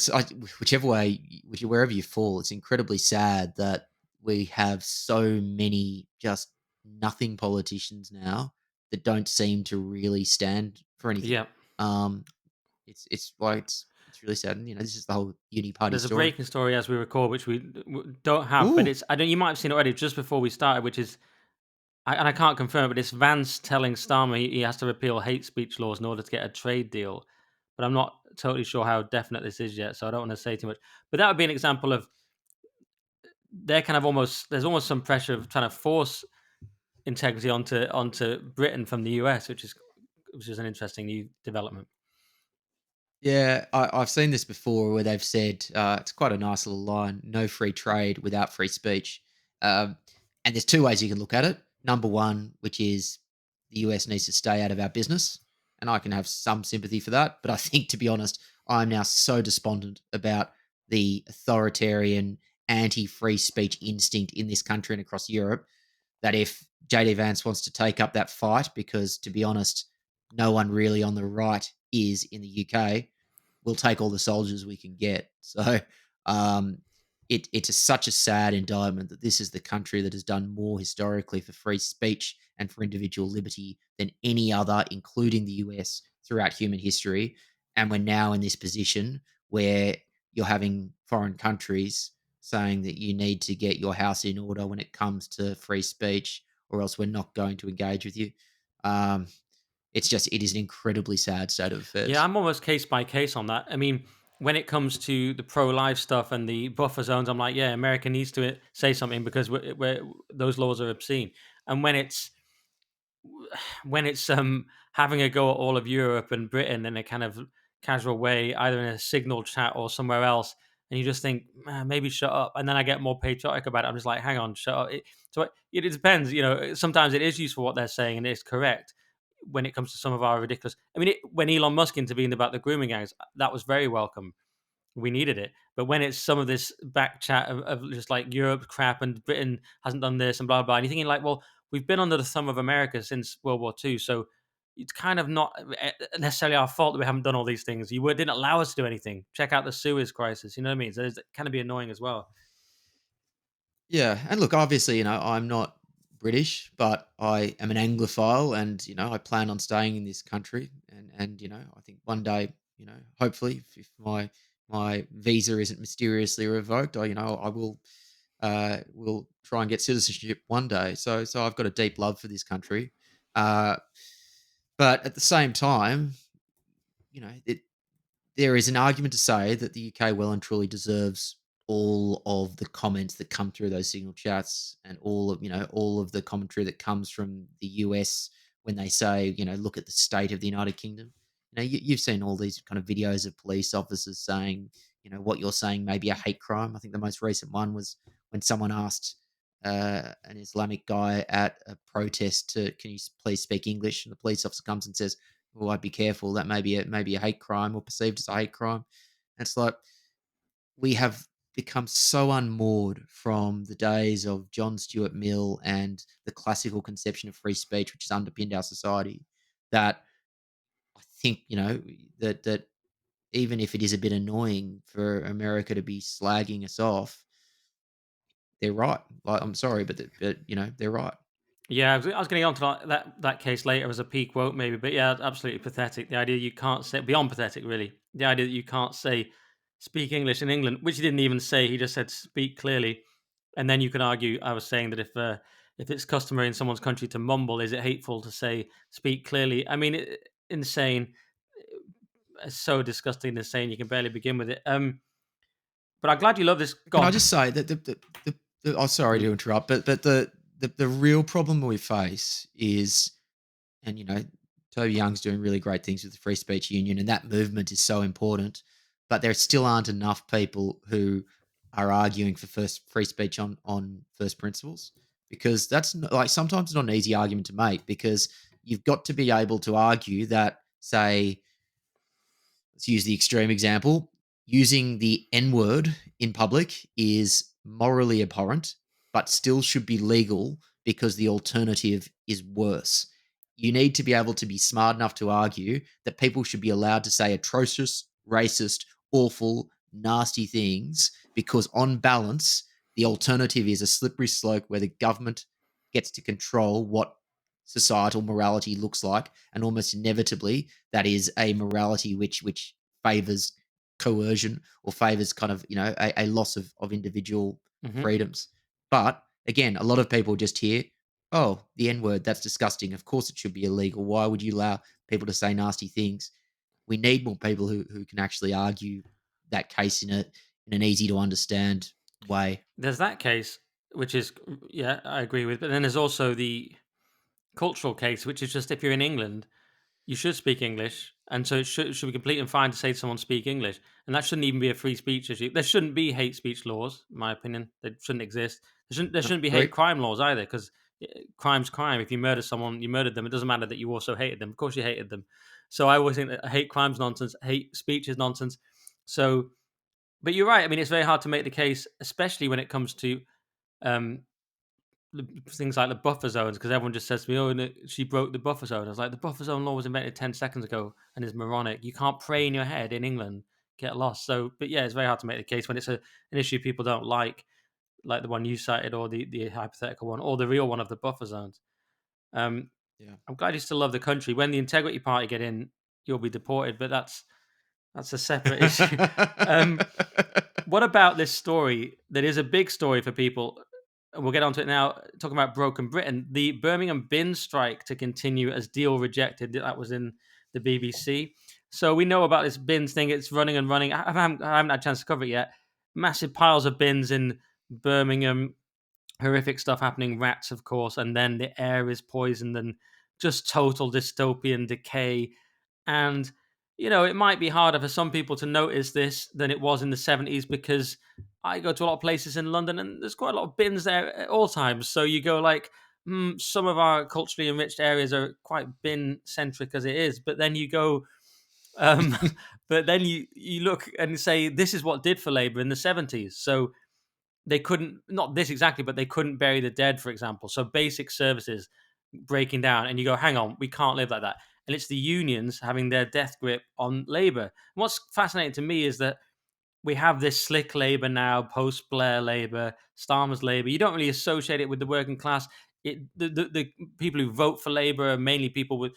whichever way, wherever you fall, it's incredibly sad that we have so many just nothing politicians now that don't seem to really stand for anything. Yeah. Um, it's really sad. And, this is the whole uni party There's a story. breaking story as we record, which we don't have, but Ooh, it's I don't. You might have seen it already just before we started, which is and I can't confirm, but it's Vance telling Starmer he has to repeal hate speech laws in order to get a trade deal. But I'm not totally sure how definite this is yet, so I don't want to say too much. But that would be an example of they're kind of there's almost some pressure of trying to force integrity onto Britain from the US, which is an interesting new development. yeah, I've seen this before where they've said, it's quite a nice little line: "No free trade without free speech." Um, and there's two ways you can look at it. Number one, which is the US needs to stay out of our business, and I can have some sympathy for that. But I think, to be honest, I'm now so despondent about the authoritarian, anti-free speech instinct in this country and across Europe, that if JD Vance wants to take up that fight, because, to be honest, no one really on the right is in the UK, we'll take all the soldiers we can get. So, um, it's such a sad indictment that this is the country that has done more historically for free speech and for individual liberty than any other, including the US, throughout human history. And we're now in this position where you're having foreign countries saying that you need to get your house in order when it comes to free speech, or else we're not going to engage with you. Um, it is an incredibly sad state of Yeah, affairs. I'm almost case by case on that. I mean, when it comes to the pro-life stuff and the buffer zones, I'm like, yeah, America needs to say something because those laws are obscene. And when it's having a go at all of Europe and Britain in a kind of casual way, either in a signal chat or somewhere else, and you just think, "Man, maybe shut up," and then I get more patriotic about it. I'm just like, hang on, shut up. It depends, Sometimes it is useful what they're saying and it's correct when it comes to some of our ridiculous. I mean, when Elon Musk intervened about the grooming gangs, that was very welcome. We needed it. But when it's some of this back chat of just like Europe crap and Britain hasn't done this and blah blah, and you're thinking like, well, we've been under the thumb of America since World War II, so it's kind of not necessarily our fault that we haven't done all these things. Didn't allow us to do anything. Check out the Suez crisis. You know what I mean? So it kind of be annoying as well. Yeah, and look, obviously, I'm not British, but I am an Anglophile, and I plan on staying in this country, and I think one day, hopefully, if my visa isn't mysteriously revoked, I will try and get citizenship one day. So I've got a deep love for this country, uh, but at the same time, it there is an argument to say that the UK well and truly deserves all of the comments that come through those signal chats, and all of the commentary that comes from the US when they say, look at the state of the United Kingdom. You've seen all these kind of videos of police officers saying, what you're saying may be a hate crime. I think the most recent one was when someone asked an Islamic guy at a protest to, can you please speak English? And the police officer comes and says, "Oh, I'd be careful. That may be a hate crime or perceived as a hate crime." And it's like we have become so unmoored from the days of John Stuart Mill and the classical conception of free speech, which has underpinned our society, that I think that even if it is a bit annoying for America to be slagging us off, they're right. Like, I'm sorry, but they're right. Yeah, I was going to get onto that case later as a peak quote maybe, but yeah, absolutely pathetic. The idea you can't say beyond pathetic, really. The idea that you can't say speak English in England, which he didn't even say. He just said speak clearly, and then you can argue. I was saying that if it's customary in someone's country to mumble, is it hateful to say speak clearly? I mean, insane. It's so disgusting, and insane. You can barely begin with it. But I'm glad you love this. Go Can I on. just say that oh, sorry to interrupt, but the real problem we face is, and Toby Young's doing really great things with the Free Speech Union, and that movement is so important. But there still aren't enough people who are arguing for first free speech on first principles, because like sometimes it's not an easy argument to make, because you've got to be able to argue that, say, let's use the extreme example. Using the N word in public is morally abhorrent, but still should be legal because the alternative is worse. You need to be able to be smart enough to argue that people should be allowed to say atrocious, racist, awful, nasty things, because on balance, the alternative is a slippery slope where the government gets to control what societal morality looks like, and almost inevitably that is a morality which favors coercion, or favors kind of a loss of individual Hmm. freedoms. But again, a lot of people just hear, oh, the N word, that's disgusting, of course it should be illegal, why would you allow people to say nasty things? We need more people who can actually argue that case in an easy to understand way. There's that case, which is yeah, I agree with. But then there's also the cultural case, which is just if you're in England, you should speak English, and so it should be completely fine to say to someone speak English, and that shouldn't even be a free speech issue. There shouldn't be hate speech laws, in my opinion. They shouldn't exist. There No, shouldn't be hate agree. crime laws either, because crime's crime. If you murder someone, you murdered them. It doesn't matter that you also hated them. Of course, you hated them. So I always think that hate crime's nonsense. Hate speech is nonsense. So, but you're right. I mean, it's very hard to make the case, especially when it comes to um, things like the buffer zones, because everyone just says to me, "Oh, no, she broke the buffer zone." I was like, "The buffer zone law was invented 10 seconds ago and is moronic. You can't pray in your head in England. get lost. So, but yeah, it's very hard to make the case when it's an issue people don't like the one you cited, or the hypothetical one, or the real one of the buffer zones. Um, Yeah. I'm glad you still love the country. When the Integrity Party get in, you'll be deported, but that's a separate issue. Um, what about this story that is a big story for people? And we'll get onto it now. Talking about broken Britain, the Birmingham bin strike to continue as deal rejected. That was in the BBC. So we know about this bins thing. It's running and running. I haven't had a chance to cover it yet. Massive piles of bins in Birmingham. Horrific stuff happening. Rats, of course, and then the air is poisoned and just total dystopian decay. And, it might be harder for some people to notice this than it was in the 70s, because I go to a lot of places in London and there's quite a lot of bins there at all times. So you go like, some of our culturally enriched areas are quite bin centric as it is. But then you go, um, but then you look and say, this is what did for Labour in the 70s. So they couldn't, not this exactly, but they couldn't bury the dead, for example. So basic services breaking down, and you go, hang on, we can't live like that. And it's the unions having their death grip on Labour. And what's fascinating to me is that we have this slick Labour now, post Blair Labour, Starmer's Labour. You don't really associate it with the working class. The people who vote for Labour are mainly people with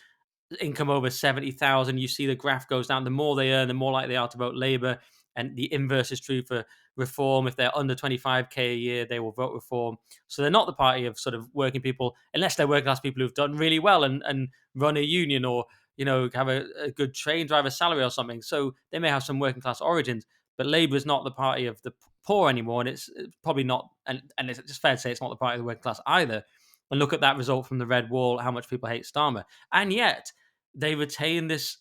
income over 70,000. You see the graph goes down. The more they earn, the more likely they are to vote Labour. And the inverse is true for Reform. If they're under 25K a year, they will vote Reform. So they're not the party of sort of working people, unless they're working class people who've done really well and run a union, or, have a good train driver salary or something. So they may have some working class origins. But Labour is not the party of the poor anymore. And it's probably not, and it's just fair to say it's not the party of the working class either. And look at that result from the Red Wall, how much people hate Starmer. And yet, they retain this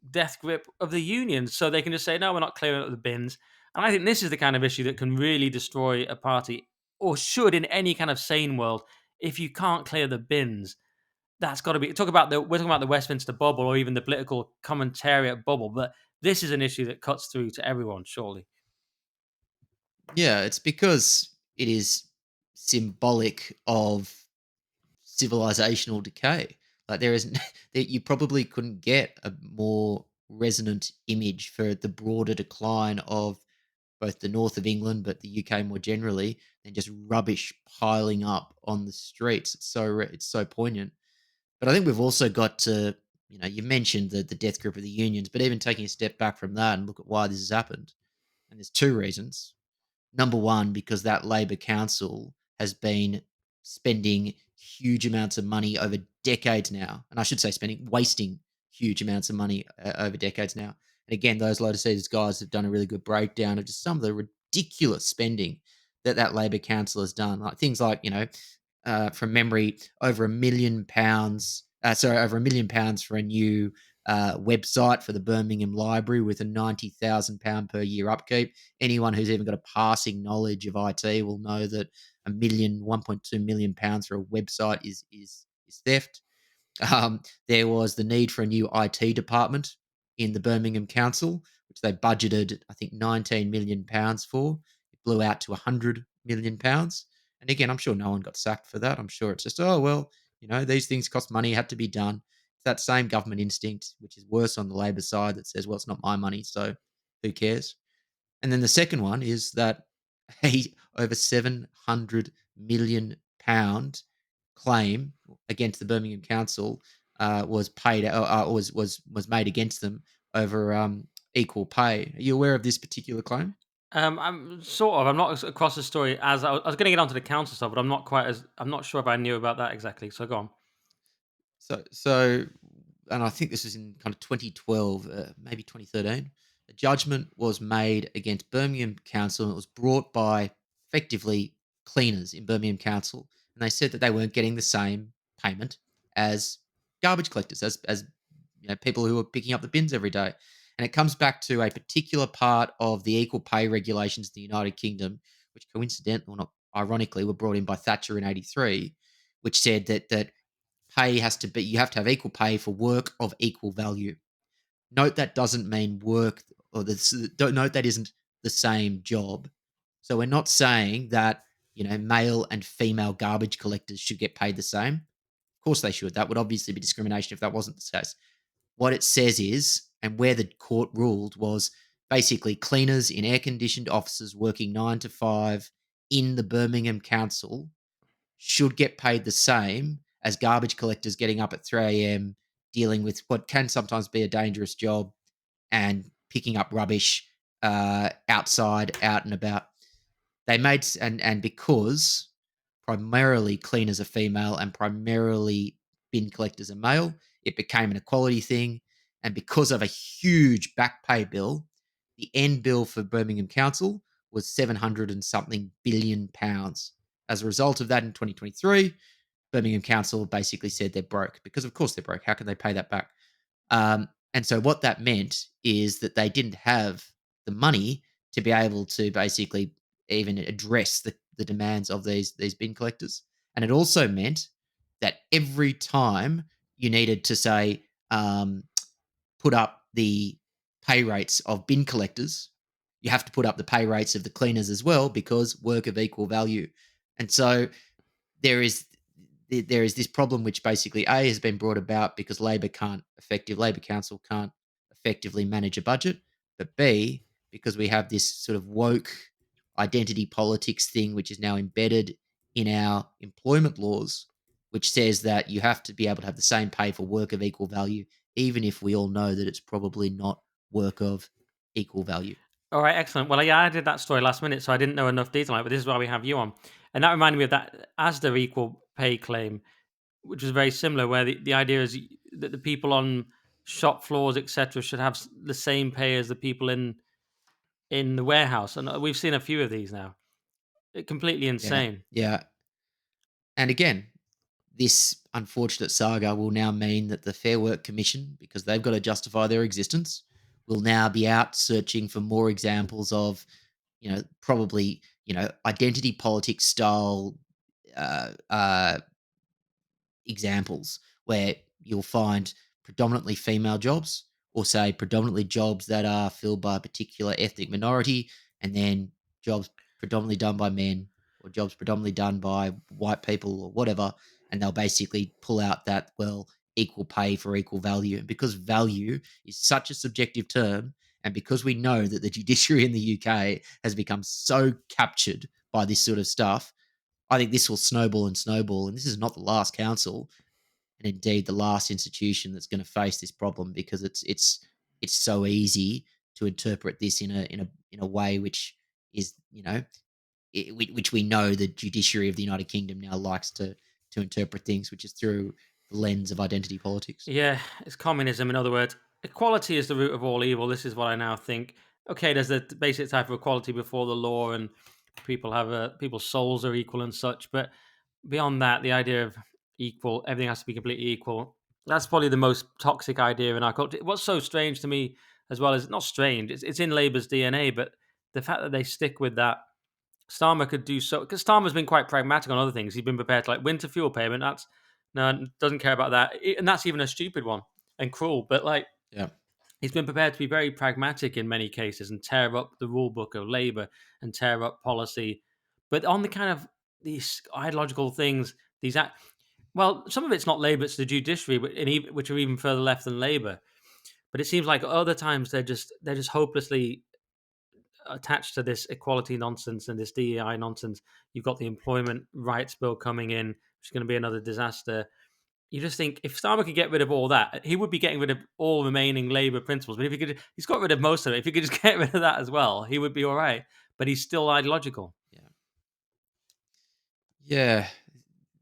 death grip of the unions, so they can just say, no, we're not clearing up the bins. And I think this is the kind of issue that can really destroy a party, or should in any kind of sane world. If you can't clear the bins, that's got to be, we're talking about the Westminster bubble, or even the political commentariat bubble, but this is an issue that cuts through to everyone, surely. Yeah, it's because it is symbolic of civilizational decay. Like there isn't that you probably couldn't get a more resonant image for the broader decline of both the north of England, but the UK more generally, than just rubbish piling up on the streets. It's so poignant. But I think we've also got to, you mentioned the death grip of the unions, but even taking a step back from that and look at why this has happened. And there's two reasons. Number one, because that Labor Council has been spending huge amounts of money over decades now. And I should say wasting huge amounts of money over decades now. And again, those Lotus Eaters guys have done a really good breakdown of just some of the ridiculous spending that Labor Council has done. Like things like, from memory, over £1 million. Over £1 million for a new website for the Birmingham Library with a £90,000 per year upkeep. Anyone who's even got a passing knowledge of IT will know that £1.2 million for a website is theft. There was the need for a new IT department in the Birmingham Council, which they budgeted, I think, £19 million for. It blew out to £100 million. And again, I'm sure no one got sacked for that. I'm sure it's just, oh, well, these things cost money, had to be done. It's that same government instinct, which is worse on the Labor side, that says, well, it's not my money, so who cares? And then the second one is that a over £700 million claim against the Birmingham Council was paid was made against them over equal pay. Are you aware of this particular claim? I'm not across the story as I was going to get onto the council stuff, but I'm not sure if I knew about that exactly. So go on. So, and I think this is in kind of 2012, maybe 2013. A judgment was made against Birmingham Council, and it was brought by effectively cleaners in Birmingham Council, and they said that they weren't getting the same payment as garbage collectors, as people who are picking up the bins every day. And it comes back to a particular part of the equal pay regulations in the United Kingdom, which coincidentally, or not ironically, were brought in by Thatcher in '83, which said that pay has to be, you have to have equal pay for work of equal value. Note that doesn't mean work, or note that isn't the same job. So we're not saying that, male and female garbage collectors should get paid the same. Of course they should. That would obviously be discrimination if that wasn't the case. What it says is, and where the court ruled was, basically cleaners in air conditioned offices working 9 to 5 in the Birmingham Council should get paid the same as garbage collectors getting up at 3 a.m., dealing with what can sometimes be a dangerous job and picking up rubbish outside, out and about. They made and because primarily cleaners are female and primarily bin collectors are male, it became an equality thing. And because of a huge back pay bill, the end bill for Birmingham Council was 700 and something billion pounds. As a result of that, in 2023, Birmingham Council basically said they're broke because, of course, they're broke. How can they pay that back? And so what that meant is that they didn't have the money to be able to basically even address the demands of these bin collectors. And it also meant that every time you needed to say put up the pay rates of bin collectors, you have to put up the pay rates of the cleaners as well because work of equal value. And so there is there is this problem which basically A has been brought about because Labor Council can't effectively manage a budget, but B because we have this sort of woke identity politics thing which is now embedded in our employment laws, which says that you have to be able to have the same pay for work of equal value, even if we all know that it's probably not work of equal value. All right, excellent. Well, yeah, I did that story last minute, so I didn't know enough detail on it, but this is why we have you on. And that reminded me of that ASDA equal pay claim, which was very similar, where the idea is that the people on shop floors, etc., should have the same pay as the people in the warehouse. And we've seen a few of these now. Completely Yeah. insane. Yeah. And again, this unfortunate saga will now mean that the Fair Work Commission, because they've got to justify their existence, will now be out searching for more examples of, probably, identity politics style uh, uh, examples where you'll find predominantly female jobs or say predominantly jobs that are filled by a particular ethnic minority and then jobs predominantly done by men or jobs predominantly done by white people or whatever, and they'll basically pull out that, well, equal pay for equal value. And because value is such a subjective term, and because we know that the judiciary in the UK has become so captured by this sort of stuff, I think this will snowball and snowball, and this is not the last council, and indeed the last institution that's going to face this problem because it's so easy to interpret this in a way which is which we know the judiciary of the United Kingdom now likes to interpret things, which is through the lens of identity politics. Yeah, it's communism. In other words, equality is the root of all evil. This is what I now think. Okay, there's the basic type of equality before the law, and people's souls are equal and such. But beyond that, the idea of equal, everything has to be completely equal. That's probably the most toxic idea in our culture. What's so strange to me as well is not strange. It's in Labour's DNA, but the fact that they stick with that. Starmer could do so because Starmer's been quite pragmatic on other things. He's been prepared to like winter fuel payment. That's no, doesn't care about that, and that's even a stupid one and cruel. But like Yeah. he's been prepared to be very pragmatic in many cases and tear up the rule book of Labour and tear up policy. But on the kind of these ideological things, well, some of it's not Labour, it's the judiciary, which are even further left than Labour. But it seems like other times they're just hopelessly attached to this equality nonsense and this DEI nonsense. You've got the employment rights bill coming in, which is going to be another disaster. You just think if Starmer could get rid of all that, he would be getting rid of all remaining Labour principles. But if he could, he's got rid of most of it. If he could just get rid of that as well, he would be all right. But he's still ideological. Yeah. Yeah.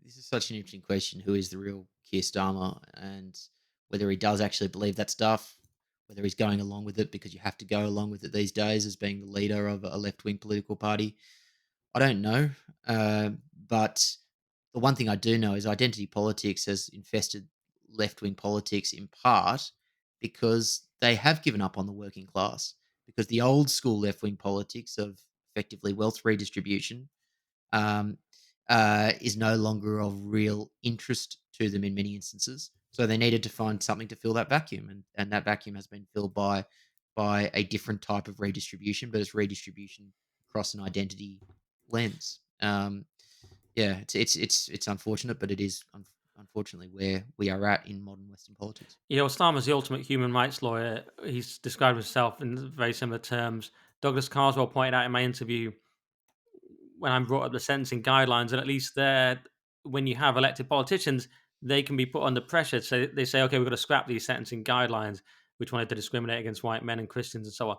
This is such an interesting question. Who is the real Keir Starmer, and whether he does actually believe that stuff, whether he's going along with it because you have to go along with it these days as being the leader of a left wing political party. I don't know. But the one thing I do know is identity politics has infested left wing politics in part because they have given up on the working class. Because the old school left wing politics of effectively wealth redistribution um, is no longer of real interest to them in many instances. So they needed to find something to fill that vacuum, and that vacuum has been filled by a different type of redistribution, but it's redistribution across an identity lens. Yeah, it's unfortunate, but it is unfortunately, where we are at in modern Western politics. Osama is the ultimate human rights lawyer. He's described himself in very similar terms. Douglas Carswell pointed out in my interview when I brought up the sentencing guidelines, and at least there, when you have elected politicians, they can be put under pressure. So they say, okay, we've got to scrap these sentencing guidelines, which wanted to discriminate against white men and Christians and so on.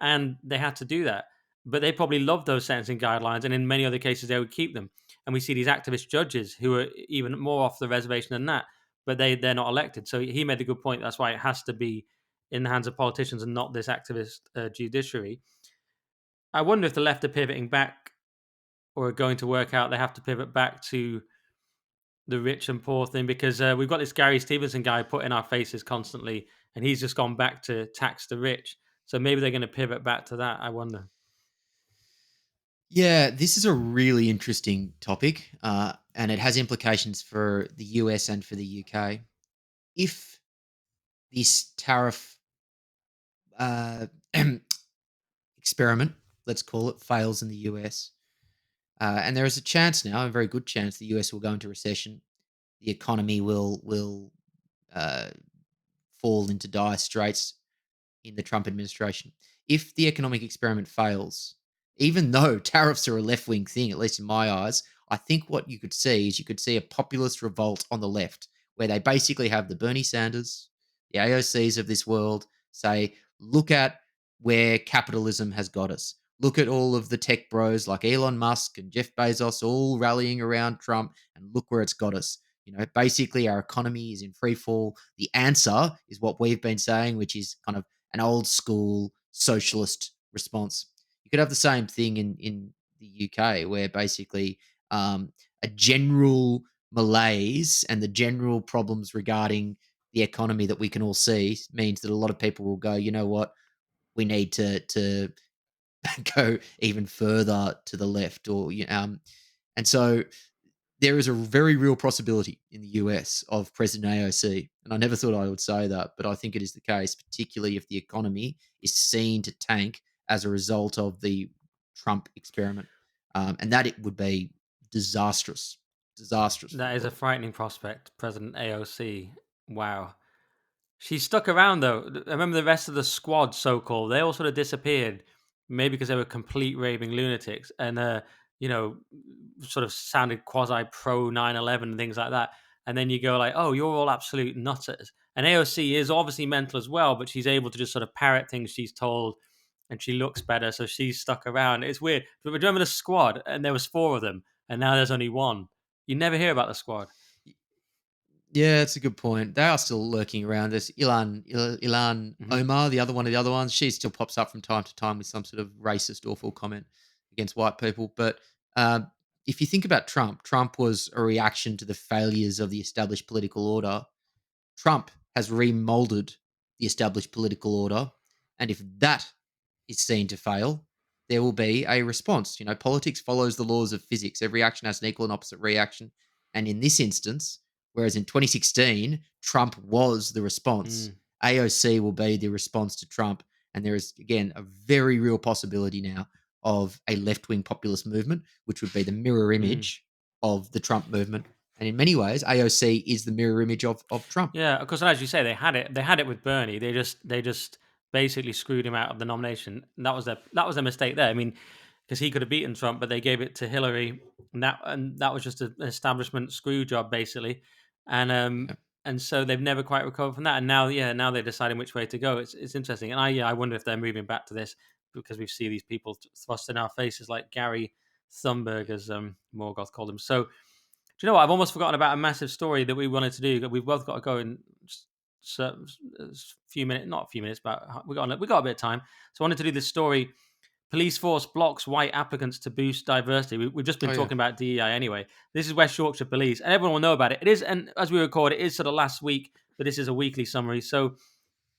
And they had to do that. But they probably loved those sentencing guidelines, and in many other cases, they would keep them. And we see these activist judges who are even more off the reservation than that, but they're not elected. So he made a good point. That's why it has to be in the hands of politicians and not this activist judiciary. I wonder if the left are pivoting back or are going to work out they have to pivot back to the rich and poor thing because we've got this Gary Stevenson guy put in our faces constantly, and he's just gone back to tax the rich. So maybe they're going to pivot back to that. I wonder. Yeah, this is a really interesting topic, and it has implications for the US and for the UK. If this tariff uh, experiment, let's call it, fails in the US, and there is a chance now, a very good chance, the US will go into recession. The economy will uh, fall into dire straits in the Trump administration. If the economic experiment fails, even though tariffs are a left wing thing, at least in my eyes, I think what you could see is you could see a populist revolt on the left where they basically have the Bernie Sanders, the AOCs of this world say, look at where capitalism has got us. Look at all of the tech bros like Elon Musk and Jeff Bezos all rallying around Trump, and look where it's got us. Basically, our economy is in free fall. The answer is what we've been saying, which is kind of an old school socialist response. You could have the same thing in the UK, where basically a general malaise and the general problems regarding the economy that we can all see means that a lot of people will go, you know what, we need to go even further to the left, and so there is a very real possibility in the US of President AOC. And I never thought I would say that, but I think it is the case, particularly if the economy is seen to tank as a result of the Trump experiment. And that it would be disastrous, disastrous for the That is a world. frightening prospect, President AOC. Wow. She stuck around though. I remember the rest of the squad, so called. They all sort of disappeared, maybe because they were complete raving lunatics, and you know, sort of sounded quasi pro 9/11 and things like that. And then you go like, oh, you're all absolute nutters. And AOC is obviously mental as well, but she's able to just sort of parrot things she's told, and she looks better, so she's stuck around. It's weird. But remember the squad, and there was four of them, and now there's only one. You never hear about the squad. Yeah, it's a good point. They are still lurking around. There's Ilan Hmm. Omar, the other one of the other ones. She still pops up from time to time with some sort of racist, awful comment against white people. But if you think about Trump, Trump was a reaction to the failures of the established political order. Trump has remolded the established political order. And if that is seen to fail, there will be a response. Politics follows the laws of physics. Every action has an equal and opposite reaction. And in this instance, whereas in 2016, Trump was the response, Mm, AOC will be the response to Trump. And there is, again, a very real possibility now of a left wing populist movement, which would be the mirror mm. image of the Trump movement. And in many ways, AOC is the mirror image of Trump. Yeah, because as you say, they had it. They had it with Bernie. They just basically screwed him out of the nomination. And that was a mistake there. I mean, because he could have beaten Trump, but they gave it to Hillary, and that was just an establishment screw job basically. And Yeah. and so they've never quite recovered from that. And now, yeah, now they're deciding which way to go. It's interesting. And I wonder if they're moving back to this because we see these people thrust in our faces like Gary Thunberg, as Morgoth called him. So do you know what? I've almost forgotten about a massive story that we wanted to do. We've both got to go in a few minutes, not a few minutes, but we got a bit of time. So I wanted to do this story. Police force blocks white applicants to boost diversity. We've just been Oh, yeah. talking about DEI anyway. This is West Yorkshire Police, and everyone will know about it. It is, and as we record, it is sort of last week, but this is a weekly summary. So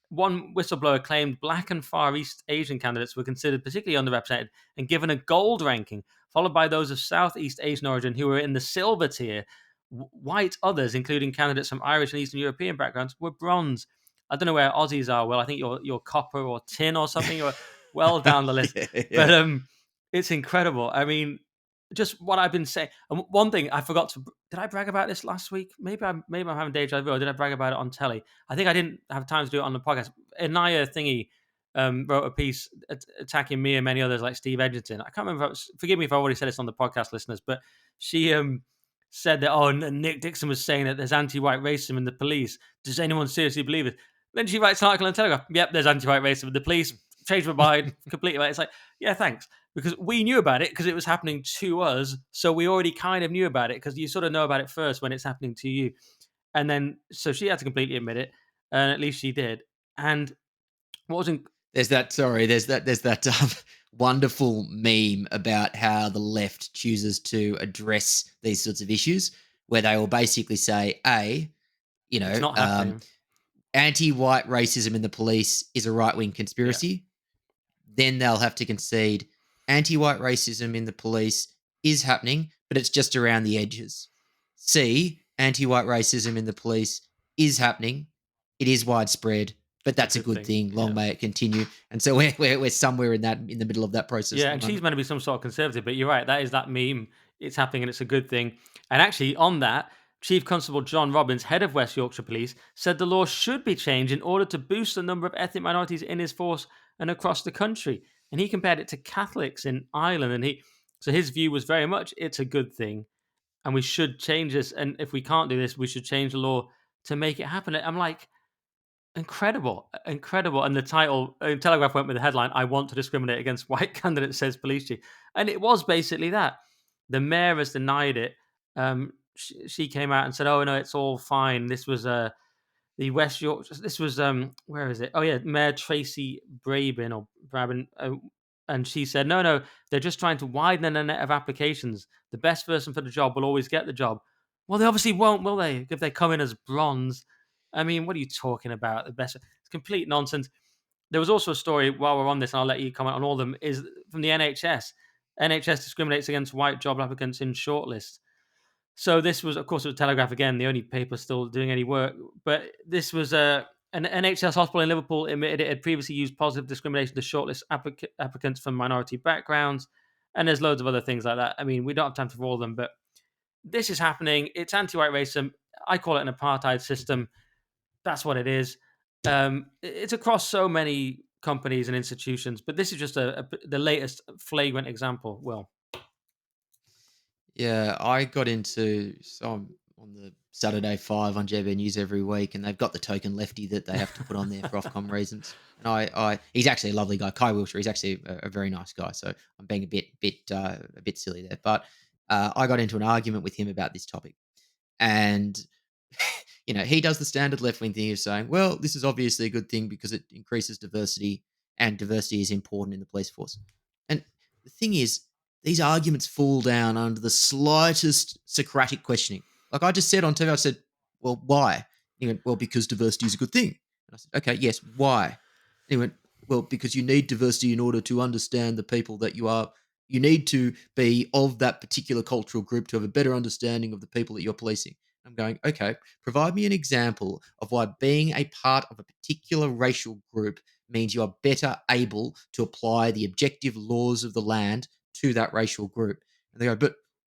one whistleblower claimed Black and Far East Asian candidates were considered particularly underrepresented and given a gold ranking, followed by those of Southeast Asian origin who were in the silver tier. White others, including candidates from Irish and Eastern European backgrounds, were bronze. I don't know where Aussies are. Well, I think you're copper or tin or something. You're well down the list, Yeah, but yeah. it's incredible. I mean, just what I've been saying. And one thing I forgot to did I brag about this last week? Maybe I'm having deja vu. Or did I brag about it on telly? I think I didn't have time to do it on the podcast. Anaya Thingy wrote a piece attacking me and many others like Steve Edgerton. I can't remember. Forgive me if I already said this on the podcast, listeners, but she said that Nick Dixon was saying that there's anti-white racism in the police. Does anyone seriously believe it? Then she writes an article in the Telegraph. Yep, there's anti-white racism in the police. Changed my mind completely. It's like, yeah, thanks, because we knew about it because it was happening to us. So we already kind of knew about it because you sort of know about it first when it's happening to you. And then, so she had to completely admit it, and at least she did. And what was in, There's that wonderful meme about how the left chooses to address these sorts of issues, where they will basically say, you it's know, not happening. anti-white racism in the police is a right-wing Yeah, conspiracy. Then they'll have to concede anti-white racism in the police is happening, but it's just around the edges. C, anti-white racism in the police is happening. It is widespread, but it's a that's a good good thing. thing. Long Yeah. may it continue. And so we're somewhere in the middle of that process Yeah, at and the she's moment. meant to be some sort of conservative, but you're right. That is that meme. It's happening and it's a good thing. And actually, on that, Chief Constable John Robbins, head of West Yorkshire Police, said the law should be changed in order to boost the number of ethnic minorities in his force and across the country. And he compared it to Catholics in Ireland. So his view was very much it's a good thing and we should change this. And if we can't do this, we should change the law to make it happen. I'm like, incredible, incredible. And the title, Telegraph went with the headline, I want to discriminate against white candidates, says police chief. And it was basically that. The mayor has denied it. She came out and said, oh, no, it's all fine. This was the West York. This was, where is it? Oh, yeah, Mayor Tracy Brabin. And she said, no, they're just trying to widen the net of applications. The best person for the job will always get the job. Well, they obviously won't, will they? If they come in as bronze. I mean, what are you talking about? The best, it's complete nonsense. There was also a story while we're on this, and I'll let you comment on all of them, is from the NHS. NHS discriminates against white job applicants in shortlist. So this was, of course, it was Telegraph again, the only paper still doing any work. But this was an NHS hospital in Liverpool admitted it had previously used positive discrimination to shortlist applicants from minority backgrounds. And there's loads of other things like that. I mean, we don't have time for all of them, but this is happening. It's anti-white racism. I call it an apartheid system. That's what it is. It's across so many companies and institutions, but this is just the latest flagrant example. Well, Yeah, I got into so I'm on the Saturday Five on JB News every week, and they've got the token lefty that they have to put on there for Ofcom reasons. And he's actually a lovely guy, Kai Wilshire. He's actually a very nice guy. So I'm being a bit silly there, but I got into an argument with him about this topic, and he does the standard left wing thing of saying, well, this is obviously a good thing because it increases diversity, and diversity is important in the police force. And the thing is, these arguments fall down under the slightest Socratic questioning. Like I just said on TV, I said, well, why? He went, well, because diversity is a good thing. And I said, okay, yes, why? And he went, well, because you need diversity in order to understand the people that you are. You need to be of that particular cultural group to have a better understanding of the people that you're policing. I'm going, okay, provide me an example of why being a part of a particular racial group means you are better able to apply the objective laws of the land to that racial group. And they go, but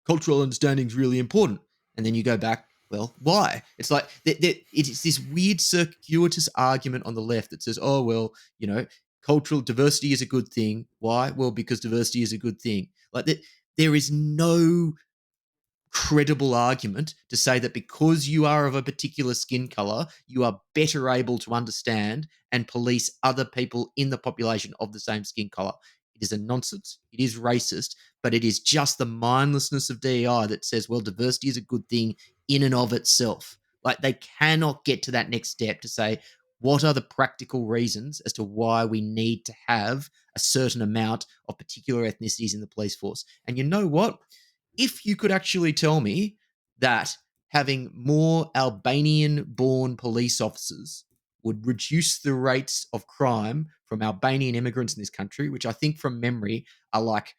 cultural understanding is really important. And then you go back, well, why? It's like it's this weird circuitous argument on the left that says, oh, well, cultural diversity is a good thing. Why? Well, because diversity is a good thing. Like that, there is no credible argument to say that because you are of a particular skin color, you are better able to understand and police other people in the population of the same skin color. It is a nonsense. It is racist, but it is just the mindlessness of DEI that says, well, diversity is a good thing in and of itself. Like they cannot get to that next step to say, what are the practical reasons as to why we need to have a certain amount of particular ethnicities in the police force? And you know what? If you could actually tell me that having more Albanian born police officers would reduce the rates of crime from Albanian immigrants in this country, which I think from memory are like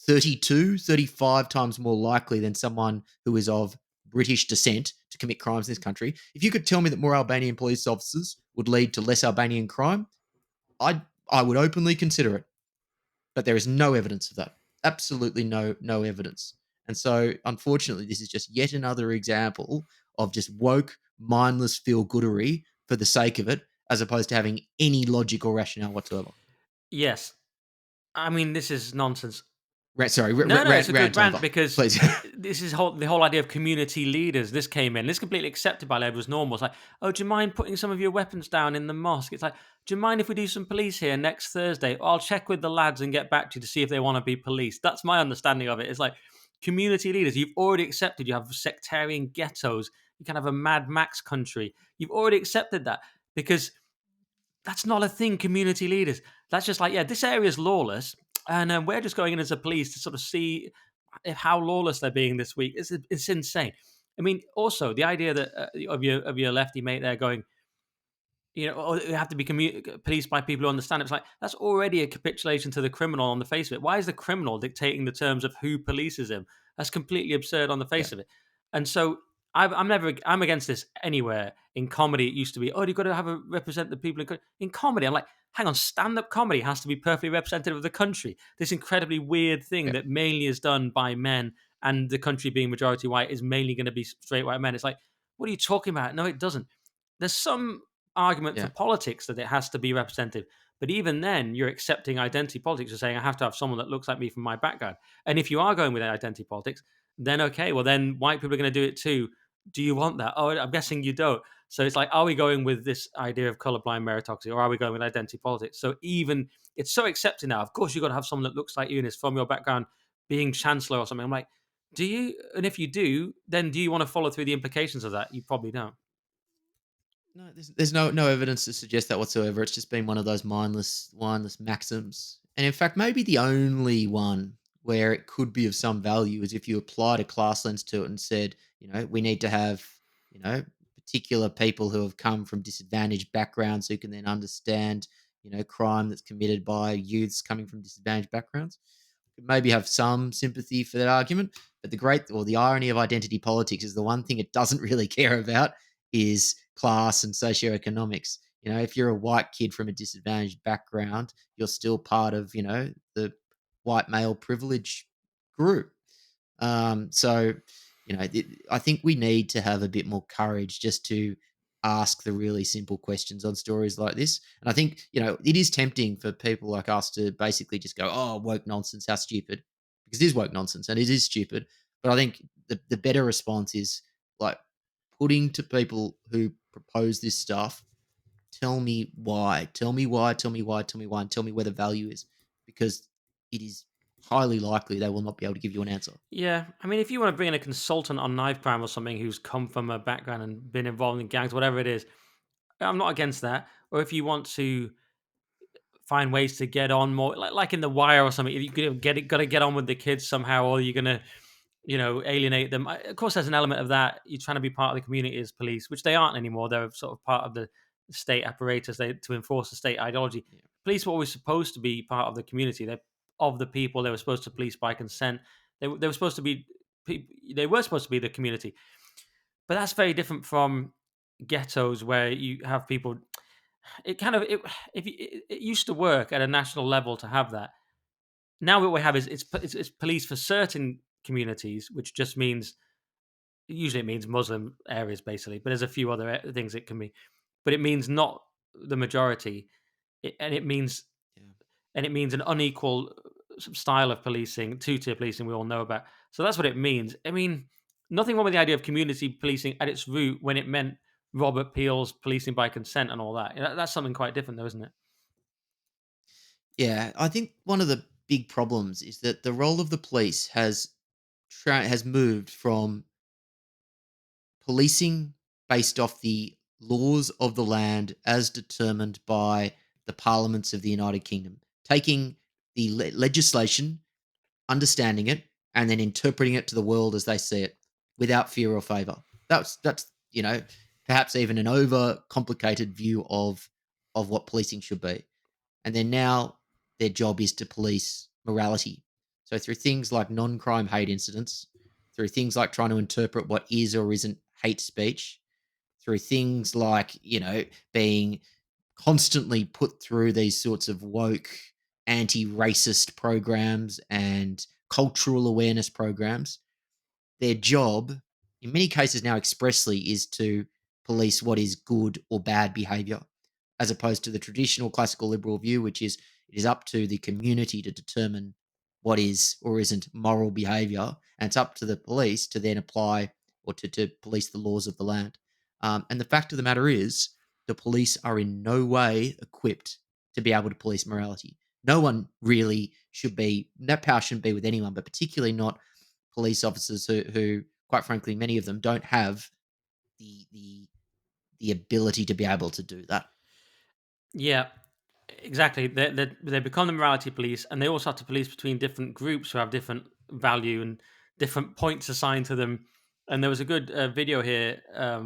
32, 35 times more likely than someone who is of British descent to commit crimes in this country. If you could tell me that more Albanian police officers would lead to less Albanian crime, I would openly consider it. But there is no evidence of that. absolutely no evidence. And so, unfortunately, this is just yet another example of just woke, mindless feel goodery for the sake of it, as opposed to having any logic or rationale whatsoever. Yes, I mean this is nonsense. Sorry, No, no, it's a good rant rant over, because please. this is the whole idea of community leaders. This came in. This completely accepted by Labour as normal. It's like, oh, do you mind putting some of your weapons down in the mosque? It's like, do you mind if we do some police here next Thursday? I'll check with the lads and get back to you to see if they want to be police. That's my understanding of it. It's like community leaders. You've already accepted. You have sectarian ghettos. You can have a Mad Max country. You've already accepted that because that's not a thing, community leaders. That's just like, yeah, this area is lawless, and we're just going in as a police to sort of see if how lawless they're being this week. It's insane. I mean, also the idea that of your lefty mate there going, oh, you have to be policed by people who understand. It's like that's already a capitulation to the criminal on the face of it. Why is the criminal dictating the terms of who polices him? That's completely absurd on the Yeah, face of it. And so I'm against this anywhere. In comedy, it used to be, oh, you've got to have a represent the people in comedy. I'm like, hang on, stand-up comedy has to be perfectly representative of the country. This incredibly weird thing yeah, that mainly is done by men, and the country being majority white is mainly going to be straight white men. It's like, what are you talking about? No, it doesn't. There's some argument for yeah. politics that it has to be representative. But even then, you're accepting identity politics. You're saying I have to have someone that looks like me from my background. And if you are going with identity politics, then okay, well then white people are going to do it too. Do you want that? Oh, I'm guessing you don't. So it's like, are we going with this idea of colorblind meritocracy, or are we going with identity politics? So even it's so accepted now. Of course, you've got to have someone that looks like you and is from your background, being chancellor or something. I'm like, do you? And if you do, then do you want to follow through the implications of that? You probably don't. No, there's no evidence to suggest that whatsoever. It's just been one of those mindless maxims. And in fact, maybe the only one where it could be of some value is if you applied a class lens to it and said, we need to have, particular people who have come from disadvantaged backgrounds who can then understand, crime that's committed by youths coming from disadvantaged backgrounds. Could maybe have some sympathy for that argument. But the irony of identity politics is the one thing it doesn't really care about is class and socioeconomics. If you're a white kid from a disadvantaged background, you're still part of, the white male privilege group. So, I think we need to have a bit more courage just to ask the really simple questions on stories like this. And I think, it is tempting for people like us to basically just go, oh, woke nonsense, how stupid. Because it is woke nonsense and it is stupid. But I think the better response is like putting to people who propose this stuff, tell me why. Tell me why, tell me why, tell me why, and tell me where the value is. Because it is highly likely they will not be able to give you an answer. Yeah, I mean, if you want to bring in a consultant on knife crime or something who's come from a background and been involved in gangs, whatever it is, I'm not against that. Or if you want to find ways to get on more, like in The Wire or something, if you could got to get on with the kids somehow, or you're gonna, alienate them. Of course, there's an element of that. You're trying to be part of the community as police, which they aren't anymore. They're sort of part of the state apparatus to enforce the state ideology. Yeah. Police were always supposed to be part of the community. They're of the people. They were supposed to police by consent. They were supposed to be they were supposed to be the community. But that's very different from ghettos where you have people. It kind of it used to work at a national level to have that. Now what we have is it's police for certain communities, which just means usually it means Muslim areas basically, but there's a few other things it can be, but it means not the majority, and Yeah. it means an unequal style of policing, two-tier policing we all know about. So that's what it means. I mean, nothing wrong with the idea of community policing at its root when it meant Robert Peel's policing by consent and all that. That's something quite different, though, isn't it? Yeah, I think one of the big problems is that the role of the police has moved from policing based off the laws of the land as determined by the parliaments of the United Kingdom, taking the legislation, understanding it, and then interpreting it to the world as they see it, without fear or favor. That's perhaps even an over complicated view of what policing should be. And then now their job is to police morality. So through things like non-crime hate incidents, through things like trying to interpret what is or isn't hate speech, through things like, being constantly put through these sorts of woke anti-racist programs and cultural awareness programs. Their job, in many cases now expressly, is to police what is good or bad behavior, as opposed to the traditional classical liberal view, which is it is up to the community to determine what is or isn't moral behavior. And it's up to the police to then apply or to police the laws of the land. And the fact of the matter is, the police are in no way equipped to be able to police morality. No one really should be, that power shouldn't be with anyone, but particularly not police officers who, quite frankly, many of them don't have the the the ability to be able to do that. Yeah, exactly. They become the morality police, and they also have to police between different groups who have different value and different points assigned to them. And there was a good video here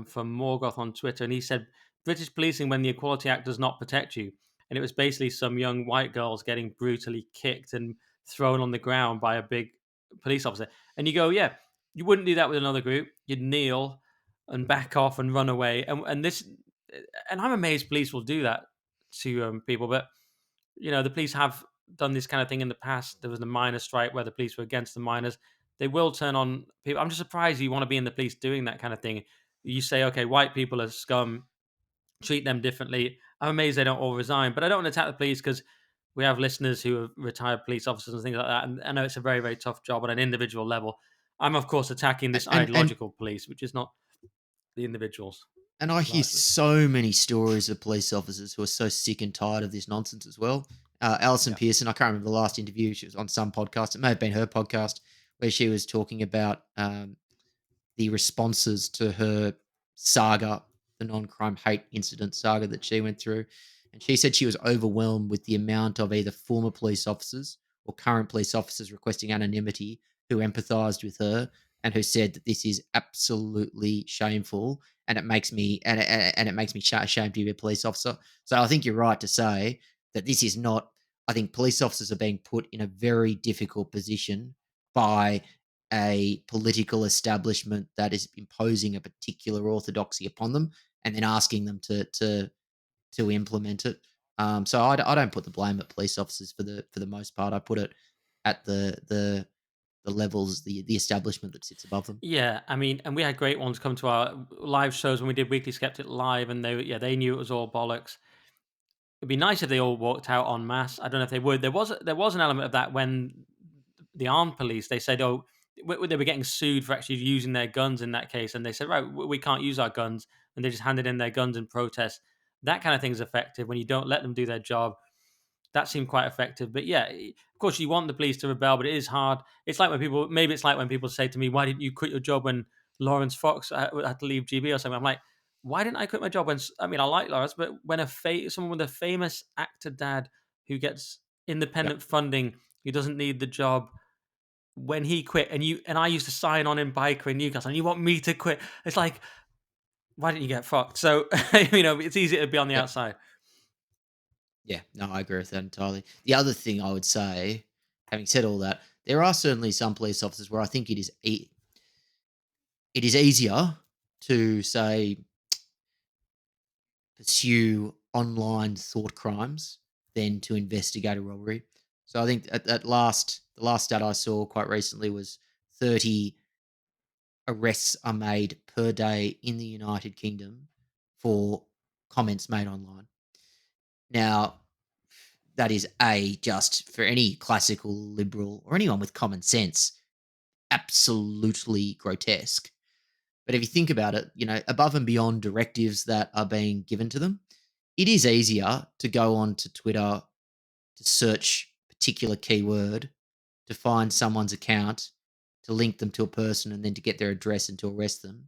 from Morgoth on Twitter, and he said British policing when the Equality Act does not protect you. And it was basically some young white girls getting brutally kicked and thrown on the ground by a big police officer. And you go, yeah, you wouldn't do that with another group. You'd kneel and back off and run away. And I'm amazed police will do that to people. But the police have done this kind of thing in the past. There was the miners' strike where the police were against the miners. They will turn on people. I'm just surprised you want to be in the police doing that kind of thing. You say, okay, white people are scum, treat them differently. I'm amazed they don't all resign. But I don't want to attack the police because we have listeners who are retired police officers and things like that. And I know it's a very, very tough job on an individual level. I'm, of course, attacking this And ideological police, which is not the individuals and I hear largely. so many stories of police officers who are so sick and tired of this nonsense as well. Alison Yeah. Pearson, I can't remember the last interview. She was on some podcast. It may have been her podcast where she was talking about the responses to her saga, the non-crime hate incident saga that she went through. And she said she was overwhelmed with the amount of either former police officers or current police officers requesting anonymity who empathized with her and who said that this is absolutely shameful and it makes me ashamed to be a police officer. So I think you're right to say that this is not. I think police officers are being put in a very difficult position by a political establishment that is imposing a particular orthodoxy upon them and then asking them to implement it. So I don't put the blame at police officers for the most part. I put it at the levels, the establishment that sits above them. Yeah, I mean, and we had great ones come to our live shows when we did Weekly Skeptic live, and they knew it was all bollocks. It'd be nice if they all walked out en masse. I don't know if they would. There was an element of that when the armed police they said, oh, they were getting sued for actually using their guns in that case, and they said, right, we can't use our guns, and they just handed in their guns in protest. That kind of thing is effective when you don't let them do their job. That seemed quite effective. But yeah, of course, you want the police to rebel, but it is hard. It's like when people, maybe it's like when people say to me, "Why didn't you quit your job when Lawrence Fox had to leave GB or something?" I'm like, why didn't I quit my job when? I mean, I like Lawrence, but when someone with a famous actor dad who gets Yep. independent funding, who doesn't need the job, when he quit, and I used to sign on in Biker in Newcastle, and you want me to quit? It's like, why didn't you get fucked? So it's easy to be on the Yep. outside. Yeah. No, I agree with that entirely. The other thing I would say, having said all that, there are certainly some police officers where I think it is easier to say pursue online thought crimes than to investigate a robbery. So I think the last stat I saw quite recently was 30 arrests are made per day in the United Kingdom for comments made online. Now, that is just for any classical liberal or anyone with common sense, absolutely grotesque. But if you think about it, above and beyond directives that are being given to them, it is easier to go on to Twitter to search a particular keyword, to find someone's account, to link them to a person, and then to get their address and to arrest them,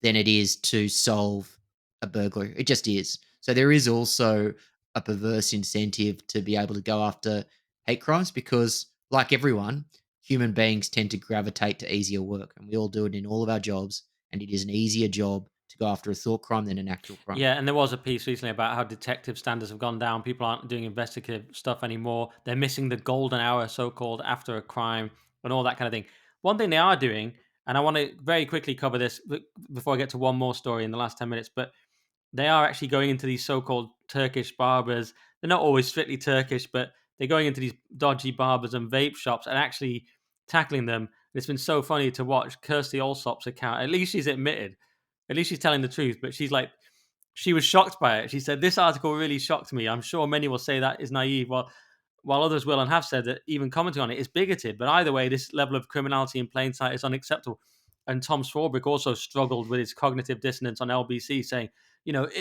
than it is to solve a burglary. It just is. So there is also a perverse incentive to be able to go after hate crimes because, like everyone, human beings tend to gravitate to easier work, and we all do it in all of our jobs. And it is an easier job to go after a thought crime than an actual crime. Yeah, and there was a piece recently about how detective standards have gone down. People aren't doing investigative stuff anymore. They're missing the golden hour, so called, after a crime and all that kind of thing. One thing they are doing, and I want to very quickly cover this before I get to one more story in the last 10 minutes, but they are actually going into these so called Turkish barbers. They're not always strictly Turkish, but they're going into these dodgy barbers and vape shops and actually tackling them. It's been so funny to watch Kirsty Allsop's account. At least she's admitted, at least she's telling the truth. But she's like, she was shocked by it. She said, "This article really shocked me. I'm sure many will say that is naive, while others will and have said that even commenting on it is bigoted. But either way, this level of criminality in plain sight is unacceptable." And Tom Swarbrick also struggled with his cognitive dissonance on LBC, saying,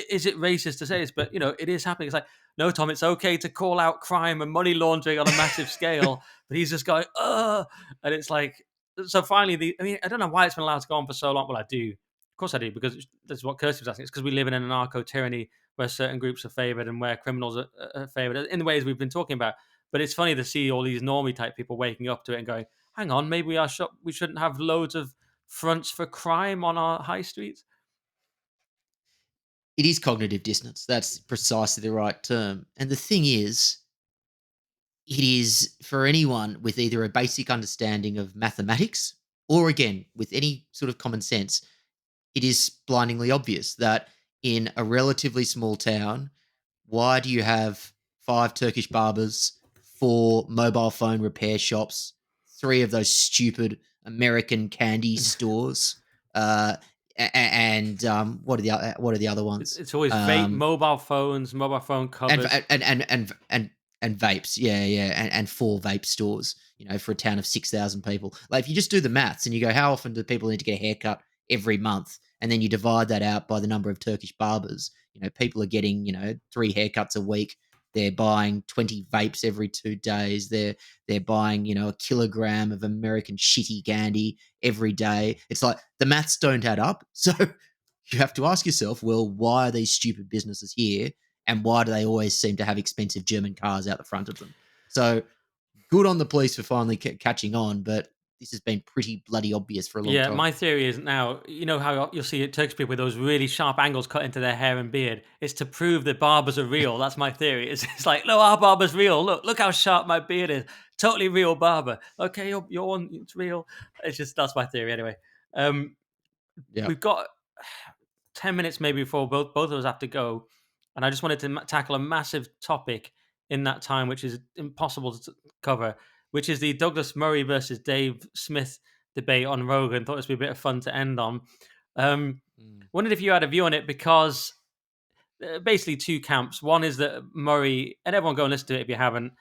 is it racist to say this? But, it is happening. It's like, no, Tom, it's okay to call out crime and money laundering on a massive scale. But he's just going, ugh. And it's like, so finally, I don't know why it's been allowed to go on for so long. Well, I do. Of course I do, because that's what Kirsty was asking. It's because we live in an anarcho-tyranny where certain groups are favoured and where criminals are favoured in the ways we've been talking about. But it's funny to see all these normie type people waking up to it and going, hang on, maybe we shouldn't have loads of fronts for crime on our high streets. It is cognitive dissonance. That's precisely the right term. And the thing is, it is for anyone with either a basic understanding of mathematics or, again, with any sort of common sense, it is blindingly obvious that in a relatively small town, why do you have 5 Turkish barbers, 4 mobile phone repair shops, 3 of those stupid American candy stores, and what are the other ones? It's always vape, Um, mobile phones, mobile phone and covers. and vapes, yeah, and 4 vape stores, for a town of 6,000 people. Like, if you just do the maths and you go, how often do people need to get a haircut every month? And then you divide that out by the number of Turkish barbers. People are getting, 3 haircuts a week. They're buying 20 vapes every 2 days. They're buying, a kilogram of American shitty candy every day. It's like the maths don't add up. So you have to ask yourself, well, why are these stupid businesses here? And why do they always seem to have expensive German cars out the front of them? So good on the police for finally catching on, but this has been pretty bloody obvious for a long Yeah, time. my theory is now, how you'll see Turkish people with those really sharp angles cut into their hair and beard. It's to prove that barbers are real. That's my theory. It's like, no, our barber's real. Look how sharp my beard is. Totally real barber. Okay, your one, it's real. It's just, that's my theory anyway. Um, Yeah. we've got 10 minutes maybe before both of us have to go. And I just wanted to tackle a massive topic in that time, which is impossible to cover, which is the Douglas Murray versus Dave Smith debate on Rogan. Thought this would be a bit of fun to end on. Mm. Wondered if you had a view on it, because basically two camps. One is that Murray, and everyone go and listen to it if you haven't.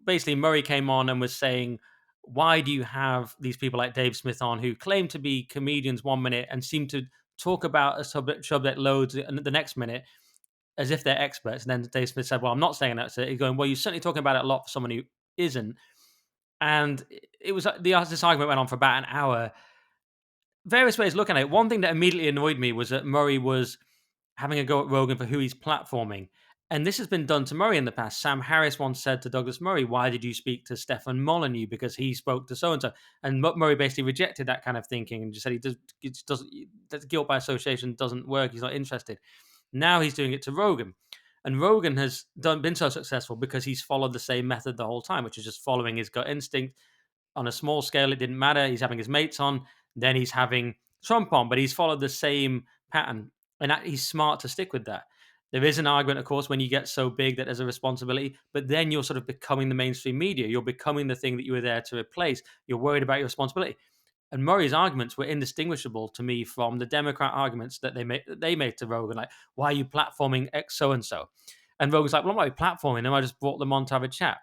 Basically, Murray came on and was saying, why do you have these people like Dave Smith on who claim to be comedians 1 minute and seem to talk about a subject loads and the next minute as if they're experts? And then Dave Smith said, well, I'm not saying that. So he's going, well, you're certainly talking about it a lot for someone who isn't. And it was this argument went on for about an hour. Various ways of looking at it. One thing that immediately annoyed me was that Murray was having a go at Rogan for who he's platforming. And this has been done to Murray in the past. Sam Harris once said to Douglas Murray, why did you speak to Stefan Molyneux? Because he spoke to so-and-so. And Murray basically rejected that kind of thinking and just said it doesn't, that guilt by association doesn't work. He's not interested. Now he's doing it to Rogan. And Rogan has been so successful because he's followed the same method the whole time, which is just following his gut instinct. On a small scale, it didn't matter. He's having his mates on, then he's having Trump on, but he's followed the same pattern. And he's smart to stick with that. There is an argument, of course, when you get so big that there's a responsibility, but then you're sort of becoming the mainstream media. You're becoming the thing that you were there to replace. You're worried about your responsibility. And Murray's arguments were indistinguishable to me from the Democrat arguments that they made to Rogan, like, why are you platforming X so and so? And Rogan's like, well, I'm not platforming them. I just brought them on to have a chat.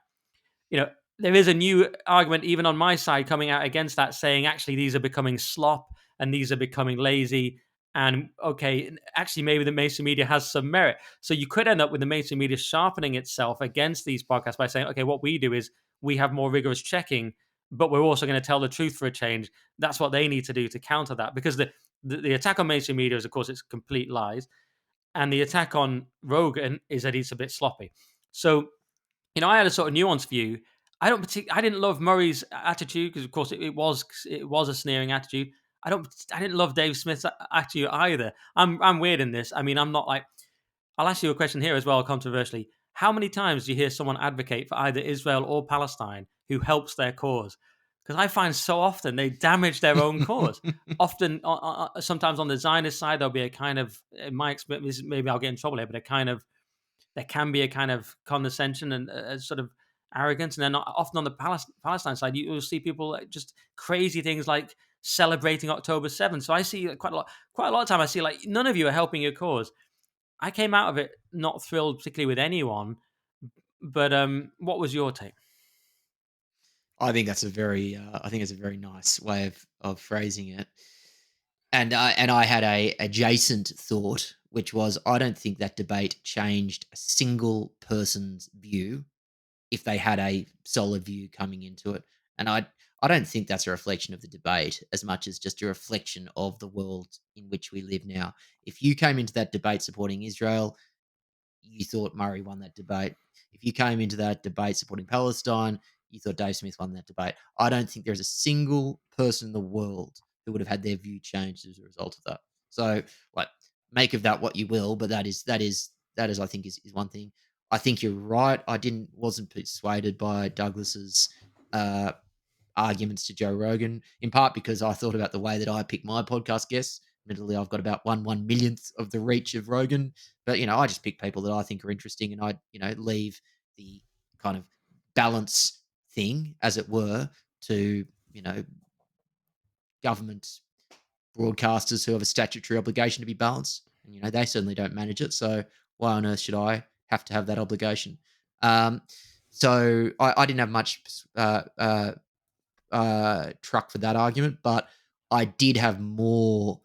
There is a new argument even on my side coming out against that, saying actually these are becoming slop and these are becoming lazy. And okay, actually maybe the mainstream media has some merit. So you could end up with the mainstream media sharpening itself against these podcasts by saying, okay, what we do is we have more rigorous checking, but we're also going to tell the truth for a change. That's what they need to do to counter that, because the attack on mainstream media is, of course, it's complete lies, and the attack on Rogan is that he's a bit sloppy. So I had a sort of nuanced view. I didn't love Murray's attitude because, of course, it was a sneering attitude. I didn't love Dave Smith's attitude either. I'm weird in this. I mean, I'm not like. I'll ask you a question here as well, controversially. How many times do you hear someone advocate for either Israel or Palestine who helps their cause? Because I find so often they damage their own cause. Often, sometimes on the Zionist side, there'll be a kind of, in my experience, maybe I'll get in trouble here, but there can be a kind of condescension and a sort of arrogance. And then often on the Palestine side, you'll see people just crazy things like celebrating October 7th. So I see quite a lot of time. I see like none of you are helping your cause. I came out of it not thrilled particularly with anyone. But what was your take? I think that's a very, I think it's a very nice way of phrasing it. And I had a adjacent thought, which was I don't think that debate changed a single person's view if they had a solid view coming into it. And I don't think that's a reflection of the debate as much as just a reflection of the world in which we live now. If you came into that debate supporting Israel, you thought Murray won that debate. If you came into that debate supporting Palestine, you thought Dave Smith won that debate. I don't think there's a single person in the world who would have had their view changed as a result of that. So, like, make of that what you will, but that is I think is one thing. I think you're right. I wasn't persuaded by Douglas's uh, arguments to Joe Rogan, in part because I thought about the way that I pick my podcast guests. Admittedly, I've got about 1/1 millionth of the reach of Rogan, but I just pick people that I think are interesting, and I leave the kind of balance thing, as it were, to government broadcasters who have a statutory obligation to be balanced, and they certainly don't manage it. So why on earth should I have to have that obligation? Um, so I didn't have much truck for that argument, but I did have more.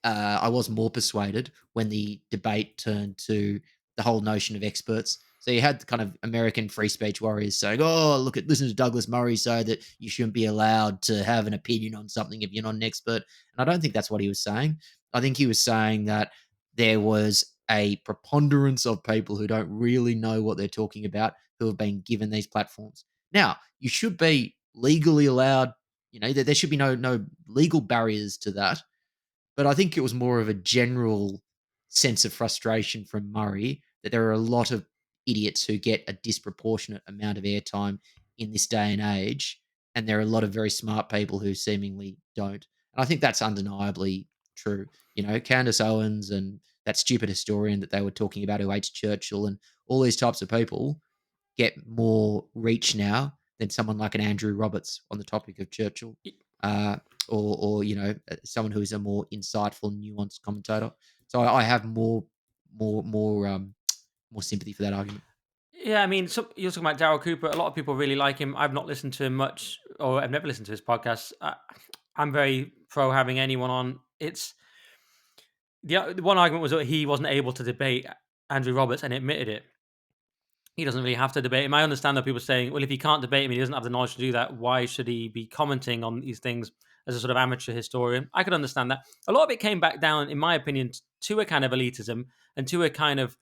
I was more persuaded when the debate turned to the whole notion of experts. So you had the kind of American free speech warriors saying, "Oh, listen to Douglas Murray say that you shouldn't be allowed to have an opinion on something if you're not an expert." And I don't think that's what he was saying. I think he was saying that there was a preponderance of people who don't really know what they're talking about who have been given these platforms. Now, you should be legally allowed. There should be no legal barriers to that, but I think it was more of a general sense of frustration from Murray that there are a lot of idiots who get a disproportionate amount of airtime in this day and age, and there are a lot of very smart people who seemingly don't. And I think that's undeniably true. Candace Owens and that stupid historian that they were talking about who hates Churchill and all these types of people get more reach now than someone like an Andrew Roberts on the topic of Churchill, uh, or someone who is a more insightful, nuanced commentator. So I have more sympathy for that argument. Yeah, I mean, you're talking about Daryl Cooper. A lot of people really like him. I've not listened to him much, or I've never listened to his podcast. I'm very pro having anyone on. It's the one argument was that he wasn't able to debate Andrew Roberts, and he admitted it. He doesn't really have to debate him. I understand that people saying, well, if he can't debate him, he doesn't have the knowledge to do that. Why should he be commenting on these things as a sort of amateur historian? I could understand that. A lot of it came back down, in my opinion, to a kind of elitism and to a kind of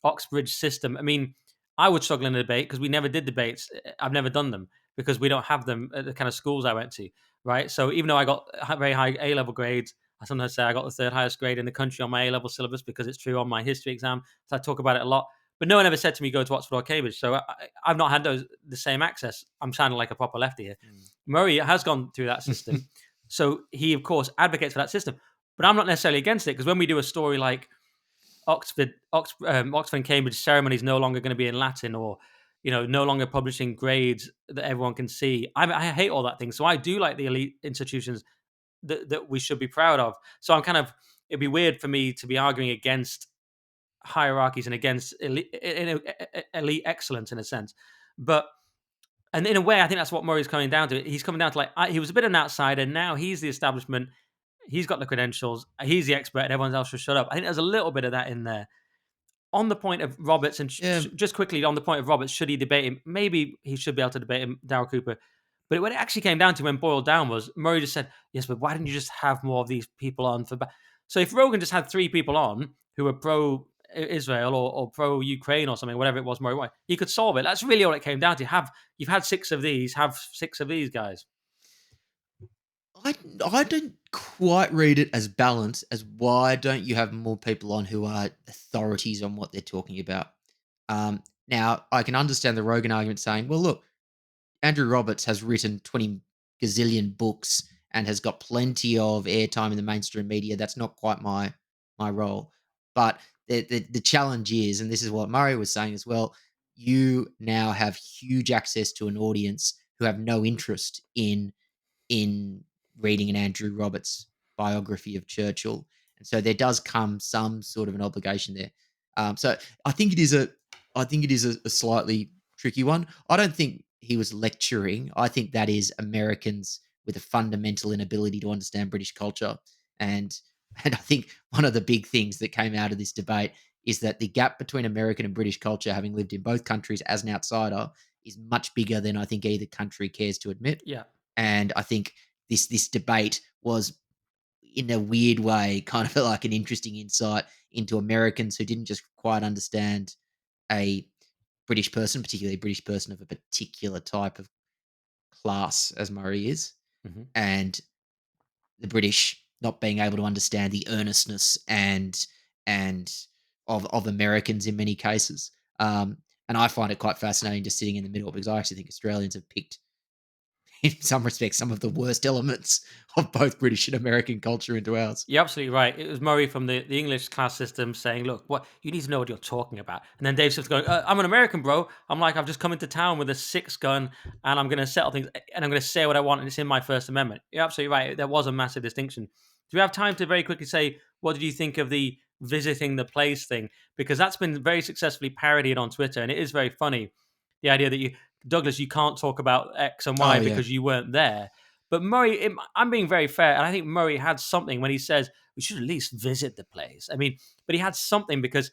Oxbridge system. I mean, I would struggle in a debate because we never did debates. I've never done them because we don't have them at the kind of schools I went to, right? So even though I got very high A level grades, I sometimes say I got the third highest grade in the country on my A level syllabus because it's true on my history exam. So I talk about it a lot. But no one ever said to me, go to Oxford or Cambridge. So I've not had the same access. I'm sounding like a proper lefty here. Mm. Murray has gone through that system. So he, of course, advocates for that system. But I'm not necessarily against it because when we do a story like Oxford and Cambridge ceremonies no longer going to be in Latin, or no longer publishing grades that everyone can see. I hate all that thing. So I do like the elite institutions that we should be proud of. So it'd be weird for me to be arguing against hierarchies and against elite excellence in a sense. But and in a way, I think that's what Murray's coming down to. He's coming down to he was a bit of an outsider. Now he's the establishment. He's got the credentials. He's the expert, and everyone else should shut up. I think there's a little bit of that in there. On the point of Roberts, and Yeah, just quickly on the point of Roberts, should he debate him? Maybe he should be able to debate him, Darryl Cooper. But when it actually came down to when boiled down was Murray just said, yes, but why didn't you just have more of these people on for? So if Rogan just had three people on who were pro Israel or pro Ukraine or something, whatever it was Murray wanted, he could solve it. That's really all it came down to. You've had six of these, have six of these guys. I I don't quite read it as balance as why don't you have more people on who are authorities on what they're talking about. Now I can understand the Rogan argument saying, well, look, Andrew Roberts has written 20 gazillion books and has got plenty of airtime in the mainstream media. That's not quite my role. But the challenge is, and this is what Murray was saying as well, you now have huge access to an audience who have no interest in reading an Andrew Roberts biography of Churchill, and so there does come some sort of an obligation there. So I think it is a, a slightly tricky one. I don't think he was lecturing. I think that is Americans with a fundamental inability to understand British culture, and I think one of the big things that came out of this debate is that the gap between American and British culture, having lived in both countries as an outsider, is much bigger than I think either country cares to admit. Yeah. And I think this debate was, in a weird way, kind of like an interesting insight into Americans who didn't just quite understand a British person, particularly a British person of a particular type of class, as Murray is, Mhm. and the British not being able to understand the earnestness and of Americans in many cases. And I find it quite fascinating just sitting in the middle, because I actually think Australians have picked, in some respects, some of the worst elements of both British and American culture into ours. You're absolutely right. It was Murray from the English class system saying, "Look, what you need to know what you're talking about." And then Dave Smith's going, "I'm an American, bro. I'm like, I've just come into town with a six gun, and I'm going to settle things, and I'm going to say what I want, and it's in my First Amendment." You're absolutely right. There was a massive distinction. Do we have time to very quickly say what did you think of the visiting the place thing? Because that's been very successfully parodied on Twitter, and it is very funny. The idea that Douglas, you can't talk about X and Y Oh yeah, because you weren't there. But Murray, I'm being very fair, and I think Murray had something when he says we should at least visit the place. I mean, but he had something because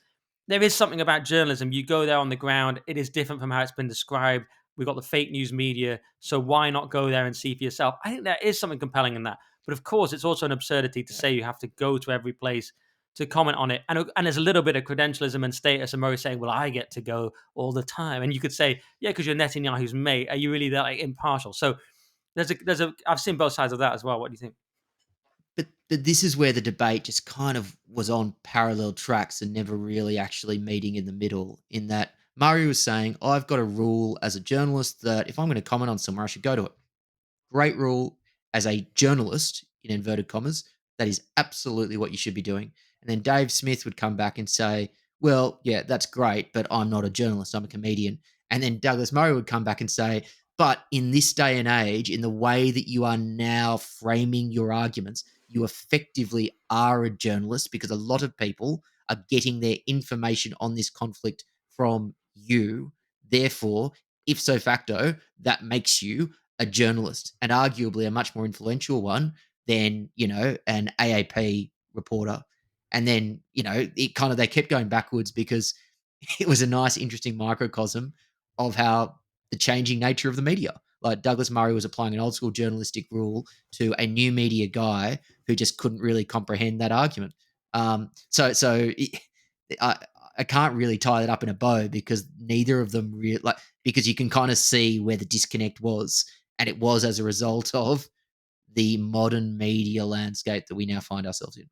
there is something about journalism. You go there on the ground, it is different from how it's been described. We've got the fake news media, so why not go there and see for yourself? I think there is something compelling in that. But of course, it's also an absurdity to yeah. say you have to go to every place to comment on it. And there's a little bit of credentialism and status, and Murray saying, well, I get to go all the time. And you could say, yeah, because you're Netanyahu's mate. Are you really that like, impartial? So I've seen both sides of that as well. What do you think? But this is where the debate just kind of was on parallel tracks and never really actually meeting in the middle. In that Murray was saying, I've got a rule as a journalist that if I'm going to comment on somewhere, I should go to it. Great rule as a journalist, in inverted commas. That is absolutely what you should be doing. And then Dave Smith would come back and say, well, yeah, that's great, but I'm not a journalist, I'm a comedian. And then Douglas Murray would come back and say, but in this day and age, in the way that you are now framing your arguments, you effectively are a journalist, because a lot of people are getting their information on this conflict from you. Therefore, if so facto, that makes you a journalist, and arguably a much more influential one than, an AAP reporter. And then, it kind of, they kept going backwards because it was a nice, interesting microcosm of how the changing nature of the media. Like Douglas Murray was applying an old school journalistic rule to a new media guy who just couldn't really comprehend that argument. I, I can't really tie that up in a bow, because neither of them really, like, because you can kind of see where the disconnect was, and it was as a result of the modern media landscape that we now find ourselves in.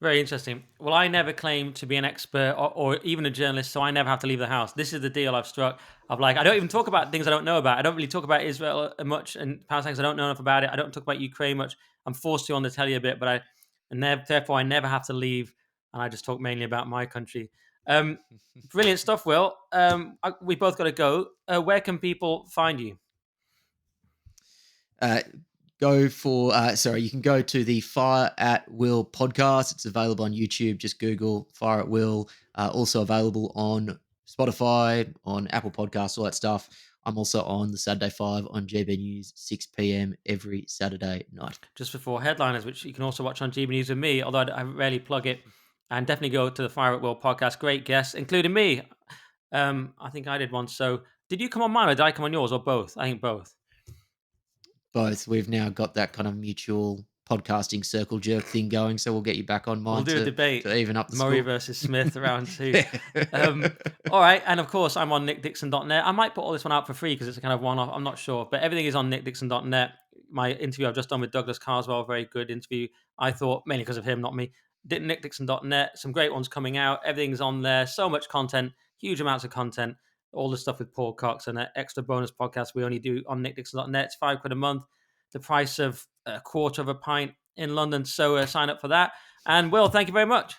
Very interesting. Well, I never claim to be an expert or even a journalist, so I never have to leave the house. This is the deal I've struck. Of like, I don't even talk about things I don't know about. I don't really talk about Israel much and Palestine 'cause I don't know enough about it. I don't talk about Ukraine much. I'm forced to on the telly a bit, but therefore I never have to leave, and I just talk mainly about my country. Um, Brilliant stuff, Will. We both got to go. Where can people find you? Uh, you can go to the Fire at Will podcast. It's available on YouTube. Just Google Fire at Will. Also available on Spotify, on Apple Podcasts, all that stuff. I'm also on the Saturday Five on GB News, 6 p.m. every Saturday night. Just before headliners, which you can also watch on GB News with me, although I rarely plug it. And definitely go to the Fire at Will podcast. Great guests, including me. I think I did one. So, did you come on mine or did I come on yours or both? I think both. Both. We've now got that kind of mutual podcasting circle jerk thing going, so we'll get you back on We'll mine do a debate. to even up the Murray score. versus Smith, round two. All right. And of course, I'm on nickdixon.net. I might put all this one out for free because it's a kind of one off. I'm not sure. But everything is on nickdixon.net. My interview I've just done with Douglas Carswell, very good interview. I thought, mainly because of him, not me. Nickdixon.net. Some great ones coming out. Everything's on there. So much content, huge amounts of content. All the stuff with Paul Cox and that extra bonus podcast we only do on nickdixon.net. It's £5 a month, the price of a quarter of a pint in London. So sign up for that. And Will, thank you very much.